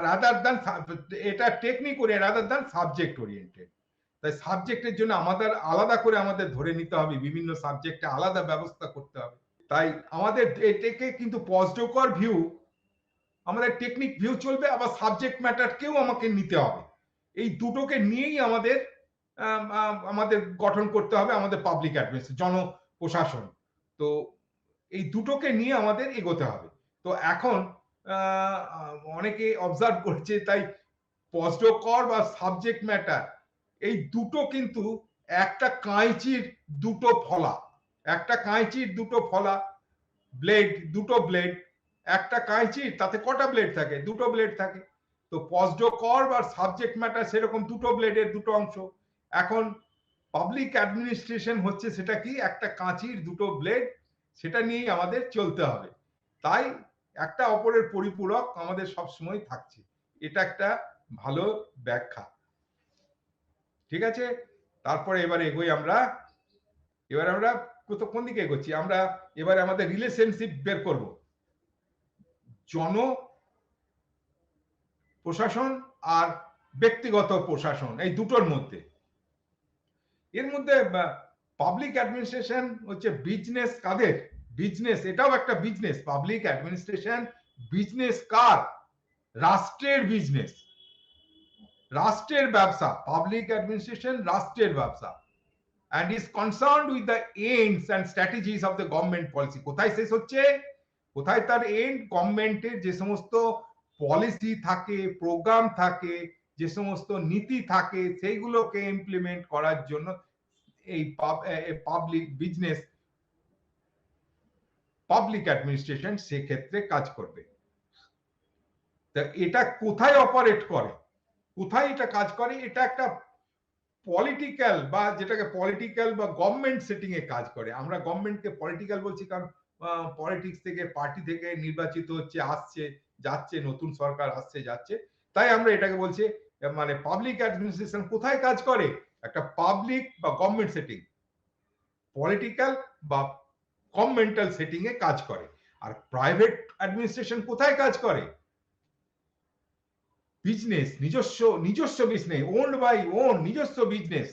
রাদার দ্যান, এটা technique oriented rather than subject oriented. তাই সাবজেক্টের জন্য আমাদের আলাদা করে আমাদের ধরে নিতে হবে, বিভিন্ন সাবজেক্টে আলাদা ব্যবস্থা করতে হবে। তাই আমাদের এটাকে কিন্তু পস্টডোকর ভিউ, আমাদের টেকনিক ভিউ চলবে, আবার সাবজেক্ট ম্যাটারকেও আমাকে নিতে হবে। এই দুটোকে নিয়েই আমাদের আমাদের গঠন করতে হবে আমাদের পাবলিক অ্যাডমিনিস্ট্রেশন, জনপ্রশাসন। তো এই দুটোকে নিয়ে আমাদের এগোতে হবে। তো এখন অনেকে অবজার্ভ করছে, তাই পস্টডোকর বা সাবজেক্ট ম্যাটার এই দুটো কিন্তু একটা কাঁইচির দুটো ফলা, একটা কাঁইচির দুটো ফলা, ব্লেড, দুটো ব্লেড, একটা কাঁইচির তাতে কটা ব্লেড থাকে, দুটো ব্লেড থাকে। তো পস্টডোকর বা সাবজেক্ট ম্যাটার সেরকম দুটো ব্লেডের দুটো অংশ। এখন পাবলিক অ্যাডমিনিস্ট্রেশন হচ্ছে সেটা কি, একটা কাঁচির দুটো ব্লেড, সেটা নিয়েই আমাদের চলতে হবে। তাই একটা অপরের পরিপূরক আমাদের সবসময় থাকছে, এটা একটা ভালো ব্যাখ্যা। ঠিক আছে, তারপরে এবারে এগোই আমরা। এবার আমরা কোন দিকে এগোচ্ছি, আমরা এবারে আমাদের রিলেশনশিপ বের করব জন প্রশাসন আর ব্যক্তিগত প্রশাসন, এই দুটোর মধ্যে। এর মধ্যে পাবলিক অ্যাডমিনিস্ট্রেশন হচ্ছে বিজনেস কাদের, বিজনেস, এটাও একটা বিজনেস। পাবলিক অ্যাডমিনিস্ট্রেশন বিজনেস কার, রাষ্ট্রের বিজনেস, রাষ্ট্রের ব্যবসা। পাবলিক অ্যাডমিনিস্ট্রেশন রাষ্ট্রের ব্যবসা, and is concerned with the aims and strategies of the government policy। কোথায় শেষ হচ্ছে, কোথায় তার এন্ড, গভর্নমেন্টের যে সমস্ত পলিসি থাকে, প্রোগ্রাম থাকে, যে সমস্ত নীতি থাকে, সেইগুলোকে ইমপ্লিমেন্ট করার জন্য এই পাবলিক বিজনেস, পাবলিক অ্যাডমিনিস্ট্রেশন সেক্ষেত্রে কাজ করবে। তা এটা কোথায় অপারেট করে, কোথায় এটা কাজ করে, এটা একটা পলিটিক্যাল বা যেটাকে পলিটিক্যাল বা গভর্নমেন্ট সেটিং এ কাজ করে। আমরা গভর্নমেন্টকে পলিটিক্যাল বলছি কারণ পলিটিক্স থেকে, পার্টি থেকে নির্বাচিত হচ্ছে, আসছে যাচ্ছে, নতুন সরকার আসছে যাচ্ছে, তাই আমরা এটাকে বলছি। মানে পাবলিক অ্যাডমিনিস্ট্রেশন কোথায় কাজ করে, একটা পাবলিক বা গভর্নমেন্ট সেটিং, পলিটিক্যাল বা গভর্নমেন্টাল সেটিং এ কাজ করে। আর প্রাইভেট অ্যাডমিনিস্ট্রেশন কোথায় কাজ করে, বিজনেস, নিজস্ব নিজস্ব বিজনেস, ওন্ড বাই ওন, নিজস্ব বিজনেস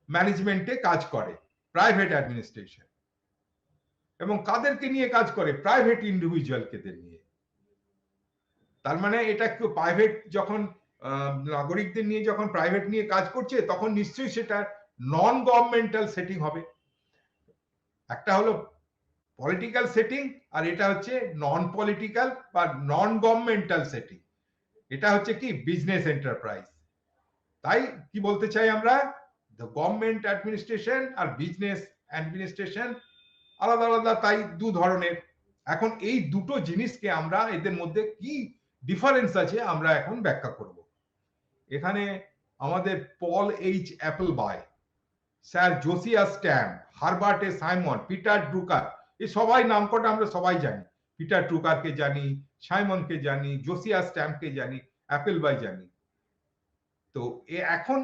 ম্যানেজমেন্টে কাজ করে প্রাইভেট অ্যাডমিনিস্ট্রেশন। এবং কাদেরকে নিয়ে কাজ করে, প্রাইভেট ইন্ডিভিজুয়ালকে নিয়ে। তার মানে এটা একটু প্রাইভেট, যখন নাগরিকদের নিয়ে যখন প্রাইভেট নিয়ে কাজ করছে, তখন নিশ্চয়ই সেটা নন গভর্নমেন্টাল সেটিং হবে। একটা হলো পলিটিক্যাল সেটিং, আর এটা হচ্ছে নন পলিটিক্যাল বা নন গভর্নমেন্টাল সেটিং। এটা হচ্ছে কি, বিজনেস এন্টারপ্রাইজ। তাই কি বলতে চাই আমরা, দ্য গভর্নমেন্ট অ্যাডমিনিস্ট্রেশন আর বিজনেস অ্যাডমিনিস্ট্রেশন আলাদা আলাদা, তাই দু ধরনের। এখন এই দুটো জিনিসকে আমরা, এদের মধ্যে কি ডিফারেন্স আছে আমরা এখন ব্যাখ্যা করব। এখানে আমাদের পল এইচ অ্যাপলবাই, স্যার জোসিয়াস স্ট্যাম্প, হারবার্ট এ সাইমন, পিটার ড্রুকার, এই সবাই নাম কটা আমরা সবাই জানি। পিটার ড্রুকারকে জানি, সাইমনকে জানি, জোসিয়াস স্ট্যাম্পকে জানি, অ্যাপলবাই জানি। তো এখন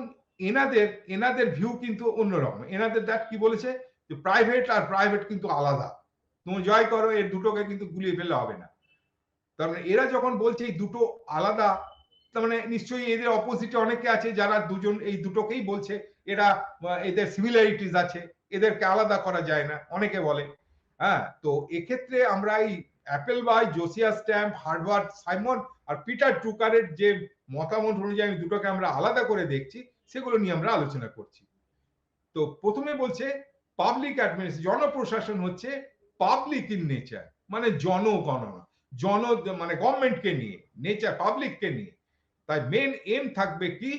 এনাদের ভিউ কিন্তু অন্যরকম। এনাদের দ্যাট কি বলেছে, যে প্রাইভেট আর প্রাইভেট কিন্তু আলাদা, তুমি জয় করো, এর দুটোকে কিন্তু গুলিয়ে ফেললে হবে না। তার মানে এরা যখন বলছে এই দুটো আলাদা, তার মানে নিশ্চয়ই এদের অপোজিটে অনেকে আছে যারা দুজন এই দুটোকেই বলছে এরা এদের সিমিলারিটিস আছে, এদেরকে আলাদা করা যায় না, অনেকে বলে। হ্যাঁ, তো এক্ষেত্রে আমরা এই Appleby, Josiah Stamp, Herbert Simon আর পিটার ট্রুকারের যে মতামত অনুযায়ী আমি দুটোকে আমরা আলাদা করে দেখছি, সেগুলো নিয়ে আমরা আলোচনা করছি। তো প্রথমে বলছে পাবলিক অ্যাডমিনিস্ট্রেশন, জনপ্রশাসন হচ্ছে পাবলিক ইন নেচার, মানে জনগণনা, মানে গভর্নমেন্টকে নিয়ে, নেচার পাবলিককে নিয়ে। তাই মেন এম থাকবে কি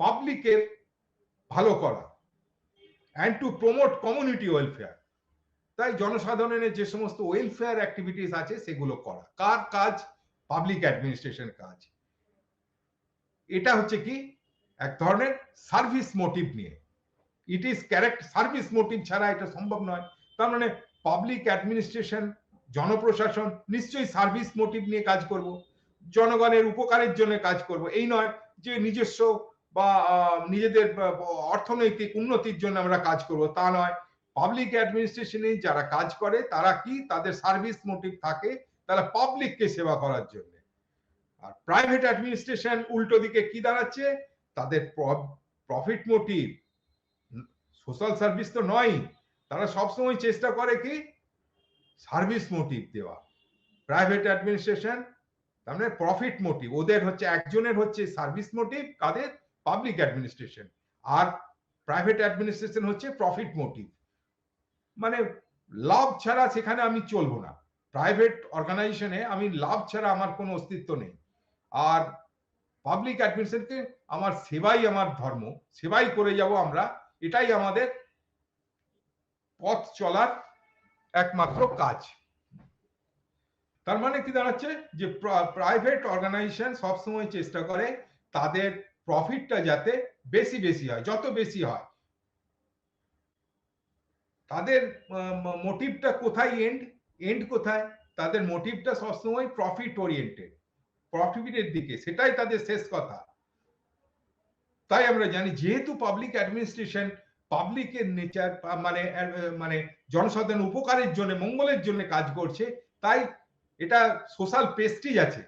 পাবলিকের ভালো করা, and to promote community welfare. তাই জনসাধারণের যে সমস্ত ওয়েলফেয়ার অ্যাক্টিভিটিস আছে সেগুলো করা। কার কাজ? পাবলিক অ্যাডমিনিস্ট্রেশন কাজ। এটা হচ্ছে কি এক ধরনের সার্ভিস মোটিভ নিয়ে, it is correct, service motive ছাড়া এটা সম্ভব নয়। তার মানে পাবলিক অ্যাডমিনিস্ট্রেশন, জনপ্রশাসন নিশ্চয়ই সার্ভিস মোটিভ নিয়ে কাজ করব, জনগণের উপকারের জন্য কাজ করব। এই নয় যে নিজস্ব বা নিজেদের অর্থনৈতিক উন্নতির জন্য আমরা কাজ করব, তা নয়। পাবলিক অ্যাডমিনিস্ট্রেশনে যারা কাজ করে তারা কি, তাদের সার্ভিস মোটিভ থাকে, তারা পাবলিককে সেবা করার জন্য। আর প্রাইভেট অ্যাডমিনিস্ট্রেশন উল্টো দিকে কি দাঁড়াচ্ছে, তাদের প্রফিট মোটিভ, সোশ্যাল সার্ভিস তো নয়, তারা সবসময় চেষ্টা করে কি সার্ভিস মোটিভ দেওয়া। প্রাইভেট অ্যাডমিনিস্ট্রেশন তার মানে প্রফিট মোটিভ, ওদের হচ্ছে একজনের হচ্ছে সার্ভিস মোটিভ, কাদের? Public administration. আর প্রাইভেট অ্যাডমিনিস্ট্রেশন হচ্ছে প্রফিট মোটিভ, মানে লাভ ছাড়া সেখানে আমি চলবো না। প্রাইভেট অর্গানাইজেশনে আমি লাভ ছাড়া আমার কোনো অস্তিত্ব নেই। আর পাবলিক অ্যাডমিনিস্ট্রেশনকে আমার সেবাই আমার ধর্ম, সেবাই করে যাব আমরা, এটাই আমাদের পথ চলার একমাত্র কাজ। তার মানে কি দাঁড়াচ্ছে যে প্রাইভেট অর্গানাইজেশন সবসময় চেষ্টা করে তাদের প্রফিটটা যাতে বেশি বেশি হয়, যত বেশি হয়। তাদের মোটিভটা কোথায়, এন্ড কোথায়? তাদের মোটিভটা সবসময় প্রফিট ওরিয়েন্টেড, প্রফিটের দিকে, সেটাই তাদের শেষ কথা। তাই আমরা জানি যেহেতু পাবলিক অ্যাডমিনিস্ট্রেশন পাবলিকের নেচার, মানে মানে জনসাধারণ উপকারের জন্য, মঙ্গলের জন্য কাজ করছে, তাই এটা সোশ্যাল প্রেস্টিজ আছে,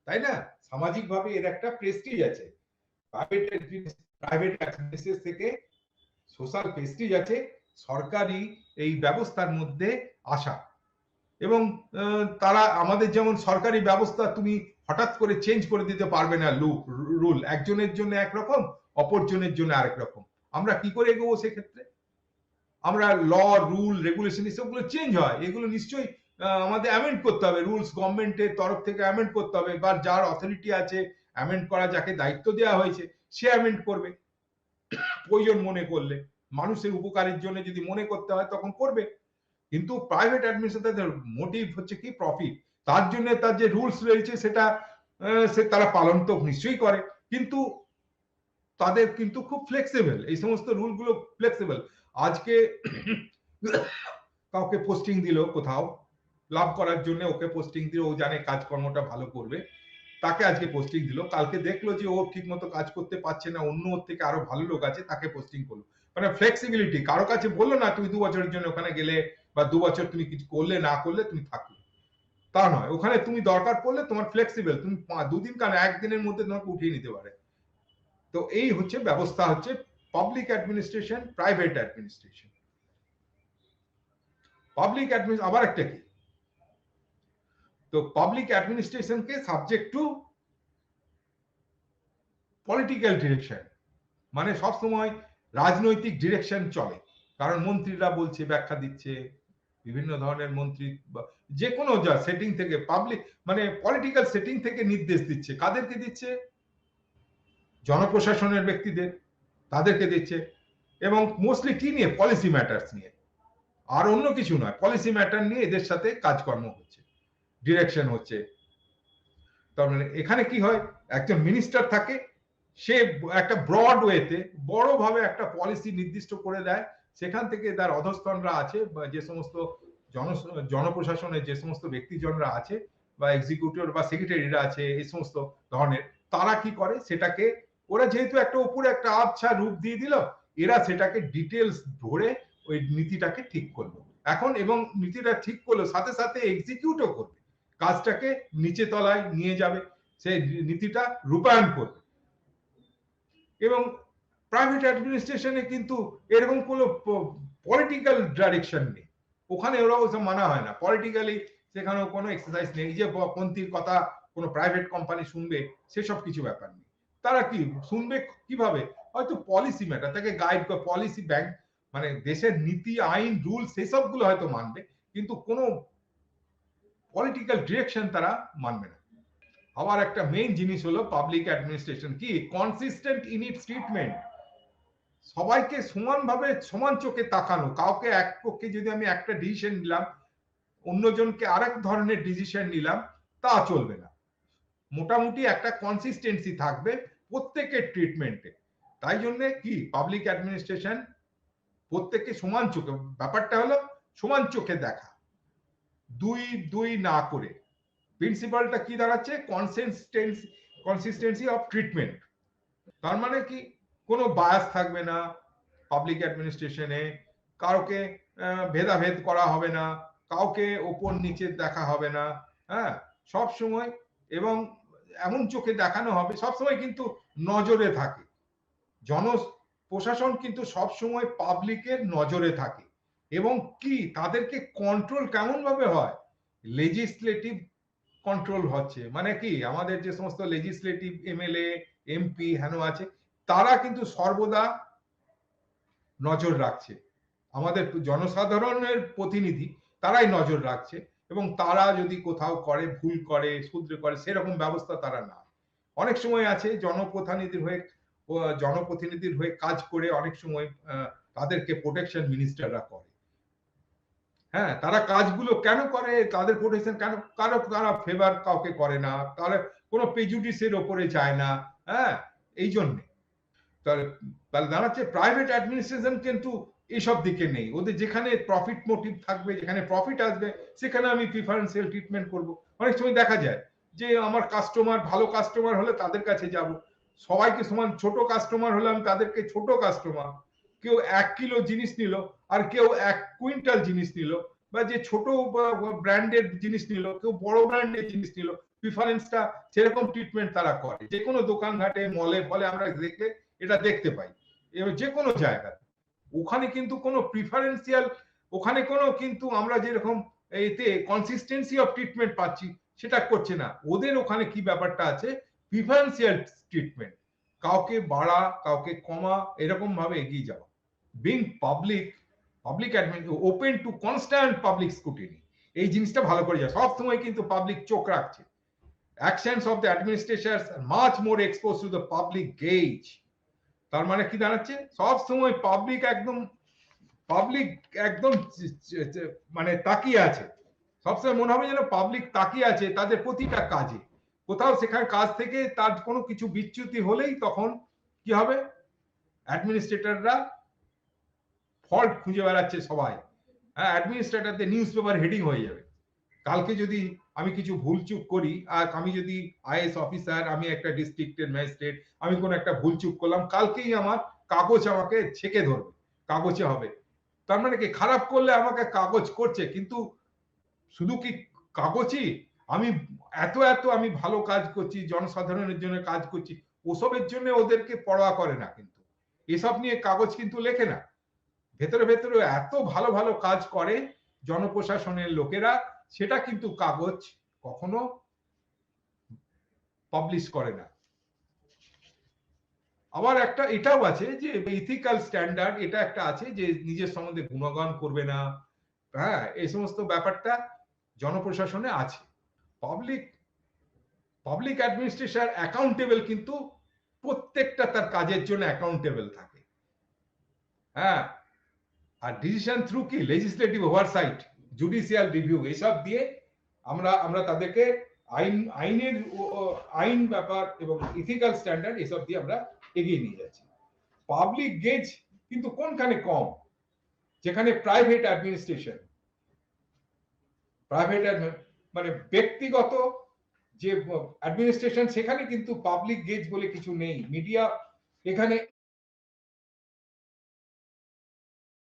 তাই না? সামাজিকভাবে এর একটা প্রেস্টিজ আছে। প্রাইভেট অ্যাডমিনিস্ট্রেশন থেকে সোশ্যাল প্রেস্টিজ আছে সরকারি এই ব্যবস্থার মধ্যে আসা। এবং তারা আমাদের যেমন সরকারি ব্যবস্থা তুমি হঠাৎ করে চেঞ্জ করে দিতে পারবে না, রুল একজনের জন্য একরকম, অপরজনের জন্য আরেক রকম। আমরা কি করে এগোবো সেক্ষেত্রে? আমরা ল, রুল, রেগুলেশন এসবগুলো চেঞ্জ হয়, এগুলো নিশ্চয়ই আমাদের অ্যামেন্ড করতে হবে, রুলস গভর্নমেন্টের তরফ থেকে অ্যামেন্ড করতে হবে, বা যার অথরিটি আছে অ্যামেন্ড করা, যাকে দায়িত্ব দেওয়া হয়েছে সে অ্যামেন্ড করবে প্রয়োজন মনে করলে, মানুষের উপকারের জন্য যদি মনে করতে হয় তখন করবে। কিন্তু প্রাইভেট অ্যাডমিনিস্ট্রেটরদের মোটিভ হচ্ছে কি প্রফিট, তার জন্য তার যে রুলস রয়েছে সেটা সে তারা পালন তো নিশ্চয়ই করে, কিন্তু তাদের কিন্তু খুব ফ্লেক্সিবল, এই সমস্ত রুলগুলো ফ্লেক্সিবল। আজকে কাউকে পোস্টিং দিল কোথাও লাভ করার জন্য, ওকে পোস্টিং দিল, ও জানে কাজকর্মটা ভালো করবে, তাকে আজকে পোস্টিং দিল, কালকে দেখলো যে ও ঠিক মতো কাজ করতে পারছে না, অন্য ওর থেকে আরো ভালো লোক আছে, তাকে পোস্টিং করলো। মানে ফ্লেক্সিবিলিটি, কারো কাছে বললো না তুমি 2 বছরের জন্য ওখানে গেলে, বা 2 বছর তুমি কিছু করলে না করলে তুমি থাকলে, তা নয়, ওখানে তুমি দরকার পড়লে তোমার ফ্লেক্সিবল, তুমি 2 দিন কারণ 1 দিনের মধ্যে তোমাকে উঠিয়ে নিতে পারে। তো এই হচ্ছে ব্যবস্থা, হচ্ছে public administration, private administration. Public administration আবার একটা কি, তো পাবলিক অ্যাডমিনিস্ট্রেশনকে সাবজেক্ট টু পলিটিক্যাল ডিরেকশন, মানে সবসময় রাজনৈতিক ডিরেকশন চলে, কারণ মন্ত্রীরা বলছে, ব্যাখ্যা দিচ্ছে, বিভিন্ন ধরনের মন্ত্রী যে কোনো যা সেটিং থেকে পাবলিক মানে পলিটিক্যাল সেটিং থেকে নির্দেশ দিচ্ছে, কাদেরকে দিচ্ছে? জনপ্রশাসনের ব্যক্তিদের, তাদেরকে দিচ্ছে। এবং মোস্টলি কি নিয়ে? পলিসি ম্যাটার্স নিয়ে, আর অন্য কিছু নয়, পলিসি ম্যাটার নিয়ে এদের সাথে কাজকর্ম হচ্ছে, ডিরেকশন হচ্ছে। তার মানে এখানে কি হয়, একজন মিনিস্টার থাকে, সে একটা ব্রড ওয়েতে বড়ভাবে একটা পলিসি নির্দিষ্ট করে দেয়, সেখান থেকে তার অধস্তনরা আছে বা যে সমস্ত জনপ্রশাসনের যে সমস্ত ব্যক্তিজনরা আছে বা এক্সিকিউটিভ বা সেক্রেটারিরা আছে এই সমস্ত ধরনের, তারা কি করে সেটাকে, ওরা যেহেতু একটা উপরে একটা আবছা রূপ দিয়ে দিল, এরা সেটাকে ডিটেলস ধরে ওই নীতিটাকে ঠিক করলো এখন, এবং নীতিটা ঠিক করলো সাথে সাথে এক্সিকিউটও করবে, কাজটাকে নিচে তলায় নিয়ে যাবে, সেই নীতিটা রূপায়ণ করবে। এবং প্রাইভেট অ্যাডমিনিস্ট্রেশনে কিন্তু এরকম কোনো পলিটিক্যাল ডাইরেকশন নেই, ওখানে ওরা ওসব মানা হয় না পলিটিক্যালি, সেখানেও কোনো এক্সারসাইজ নেই যে পন্থীর কথা কোনো প্রাইভেট কোম্পানি শুনবে সেসব কিছু ব্যাপার নেই। তারা কি শুনবে কিভাবে, হয়তো পলিসি ম্যাটার, তাকে গাইড করে পলিসি ব্যাংক মানে দেশের নীতি আইন রুল সেসব গুলো হয়তো মানবে, কিন্তু কোনো পলিটিক্যাল ডিরেকশন তারা মানবে না। আবার একটা মেইন জিনিস হলো পাবলিক অ্যাডমিনিস্ট্রেশন কি কনসিস্টেন্ট ইন ইটস ট্রিটমেন্ট, সবাইকে সমানভাবে সমান চোখে তাকানো, কাউকে এক পক্ষে যদি আমি একটা ডিসিশন নিলাম অন্যজনকে আরেক ধরনের ডিসিশন নিলাম তা চলবে না, মোটামুটি একটা কনসিস্টেন্সি থাকবে প্রত্যেকের ট্রিটমেন্টে। তাই জন্য কি পাবলিক অ্যাডমিনিস্ট্রেশন প্রত্যেককে সমান চোখে, ব্যাপারটা হলো সমান চোখে দেখা, দুই দুই না করে। প্রিন্সিপালটা কি দাঁড়াচ্ছে, কনসিস্টেন্সি অফ ট্রিটমেন্ট। তার মানে কি কোনো বায়াস থাকবে না পাবলিক অ্যাডমিনিস্ট্রেশনে, কাউকে ভেদাভেদ করা হবে না, কাউকে ওপর নিচে দেখা হবে না, হ্যাঁ সব সময়, এবং এমন চোখে দেখানো হবে সব সময় কিন্তু নজরে থাকে, জন প্রশাসন কিন্তু সব সময় পাবলিকের নজরে থাকে, এবং কি তাদেরকে কন্ট্রোল কেমন ভাবে হয়, লেজিসলেটিভ কন্ট্রোল হচ্ছে, মানে কি আমাদের যে সমস্ত লেজিসলেটিভ এমএলএ এমপি হেন আছে তারা কিন্তু সর্বদা নজর রাখছে, আমাদের জনসাধারণের প্রতিনিধি তারাই নজর রাখছে, এবং তারা যদি কোথাও করে ভুল করে শুধরে করে সেরকম ব্যবস্থা তারা না। অনেক সময় আছে জনপ্রতিনিধির হয়ে কাজ করে অনেক সময় তাদেরকে প্রোটেকশন মিনিস্টাররা করে, হ্যাঁ তারা কাজগুলো কেন করে, তাদের প্রোটেকশন কেন, কারো তারা ফেভার কাউকে করে না, তারা কোনো প্রেজুডিসের ওপরে যায় না, হ্যাঁ এই জন্যে। তাহলে দাঁড়াচ্ছে প্রাইভেট অ্যাডমিনিস্ট্রেশন কিন্তু এইসব দিকে নেই, ওদের যেখানে প্রফিট মোটিভ থাকবে, যেখানে প্রফিট আসবে সেখানে আমি প্রিফারেন্সিয়াল ট্রিটমেন্ট করব। অনেক সময় দেখা যায় যে আমার কাস্টমার ভালো কাস্টমার হলে তাদের কাছে যাব, সবাইকে সমান, ছোট কাস্টমার হলে আমি তাদেরকে ছোট কাস্টমার, কেউ 1 কিলো জিনিস নিল আর কেউ 1 কুইন্টাল জিনিস নিল, বা যে ছোট ব্র্যান্ডের জিনিস নিল কেউ বড় ব্র্যান্ডের জিনিস নিল, প্রিফারেন্সটা সেরকম ট্রিটমেন্ট তারা করে, যে কোনো দোকান ঘাটে মলে ফলে আমরা দেখলে এটা দেখতে পাই, এবার যে কোনো জায়গায় ওখানে কিন্তু কোনো প্রিফারেন্সিয়াল, ওখানে কোনো কিন্তু আমরা যেরকম এতে কনসিস্টেন্সি অফ ট্রিটমেন্ট পাচ্ছি সেটা করছে না, ওদের ওখানে কি ব্যাপারটা আছে প্রিফারেন্সিয়াল ট্রিটমেন্ট, কাউকে বাড়া কাউকে কমা এরকম ভাবে এগিয়ে যাওয়া। Being public admin open to constant public scrutiny, এই জিনিসটা ভালো করে যায়, সব সময় কিন্তু পাবলিক চোখ রাখছে, actions of the administrators are much more exposed to the public gaze, তার মানে কি দাঁড়াচ্ছে সব সময় পাবলিক একদম মানে তাকিয়ে আছে, সবসময় মনে হবে যেন পাবলিক তাকিয়ে আছে তাদের প্রতিটা কাজে, কোথাও সেখানে কাজ থেকে তার কোনো কিছু বিচ্যুতি হলেই তখন কি হবে, অ্যাডমিনিস্ট্রেটররা ফল্ট খুঁজে বেড়াচ্ছে সবাই, হ্যাঁ অ্যাডমিনিস্ট্রেটরদের নিউজ পেপার হেডিং হয়ে যাবে, কালকে যদি আমি কিছু ভুল চুক করি, আর আমি যদি আইএস অফিসার, আমি একটা ডিস্ট্রিক্টের ম্যাজিস্ট্রেট, আমি কোনো একটা ভুল চুক করলাম, কালকেই আমার কাগজ আমাকে ছেকে ধরবে, কাগজে হবে, তার মানে কি খারাপ করলে আমাকে কাগজ করছে, কিন্তু শুধু কি কাগজই, আমি এত এত আমি ভালো কাজ করছি জনসাধারণের জন্য কাজ করছি, ওসবের জন্য ওদেরকে পরোয়া করে না, কিন্তু এসব নিয়ে কাগজ কিন্তু লেখে না, ভেতরে ভেতরে এত ভালো ভালো কাজ করে জনপ্রশাসনের লোকেরা, সেটা কিন্তু কাগজ কখনো পাবলিশ করে না। আবার একটা এটাও আছে যে ইথিক্যাল স্ট্যান্ডার্ড, এটা একটা আছে যে নিজের সম্বন্ধে গুণগান করবে না, হ্যাঁ এই সমস্ত ব্যাপারটা জনপ্রশাসনে আছে। পাবলিক অ্যাডমিনিস্ট্রেশন অ্যাকাউন্টেবল, কিন্তু প্রত্যেকটা তার কাজের জন্য অ্যাকাউন্টেবল থাকে, হ্যাঁ আর ডিসিশন থ্রু কি লেজিসলেটিভ ওভারসাইট, জুডিশিয়াল রিভিউ, এসব দিয়ে আমরা তাদেরকে আইন ব্যাপার এবং ইথিক্যাল স্ট্যান্ডার্ড এসব দিয়ে আমরা এগিয়ে নিয়ে যাচ্ছি। পাবলিক গেজ কিন্তু কোনখানে কম, যেখানে প্রাইভেট অ্যাডমিনিস্ট্রেশন, মানে ব্যক্তিগত যে অ্যাডমিনিস্ট্রেশন, সেখানে কিন্তু পাবলিক গেজ বলে কিছু নেই, মিডিয়া এখানে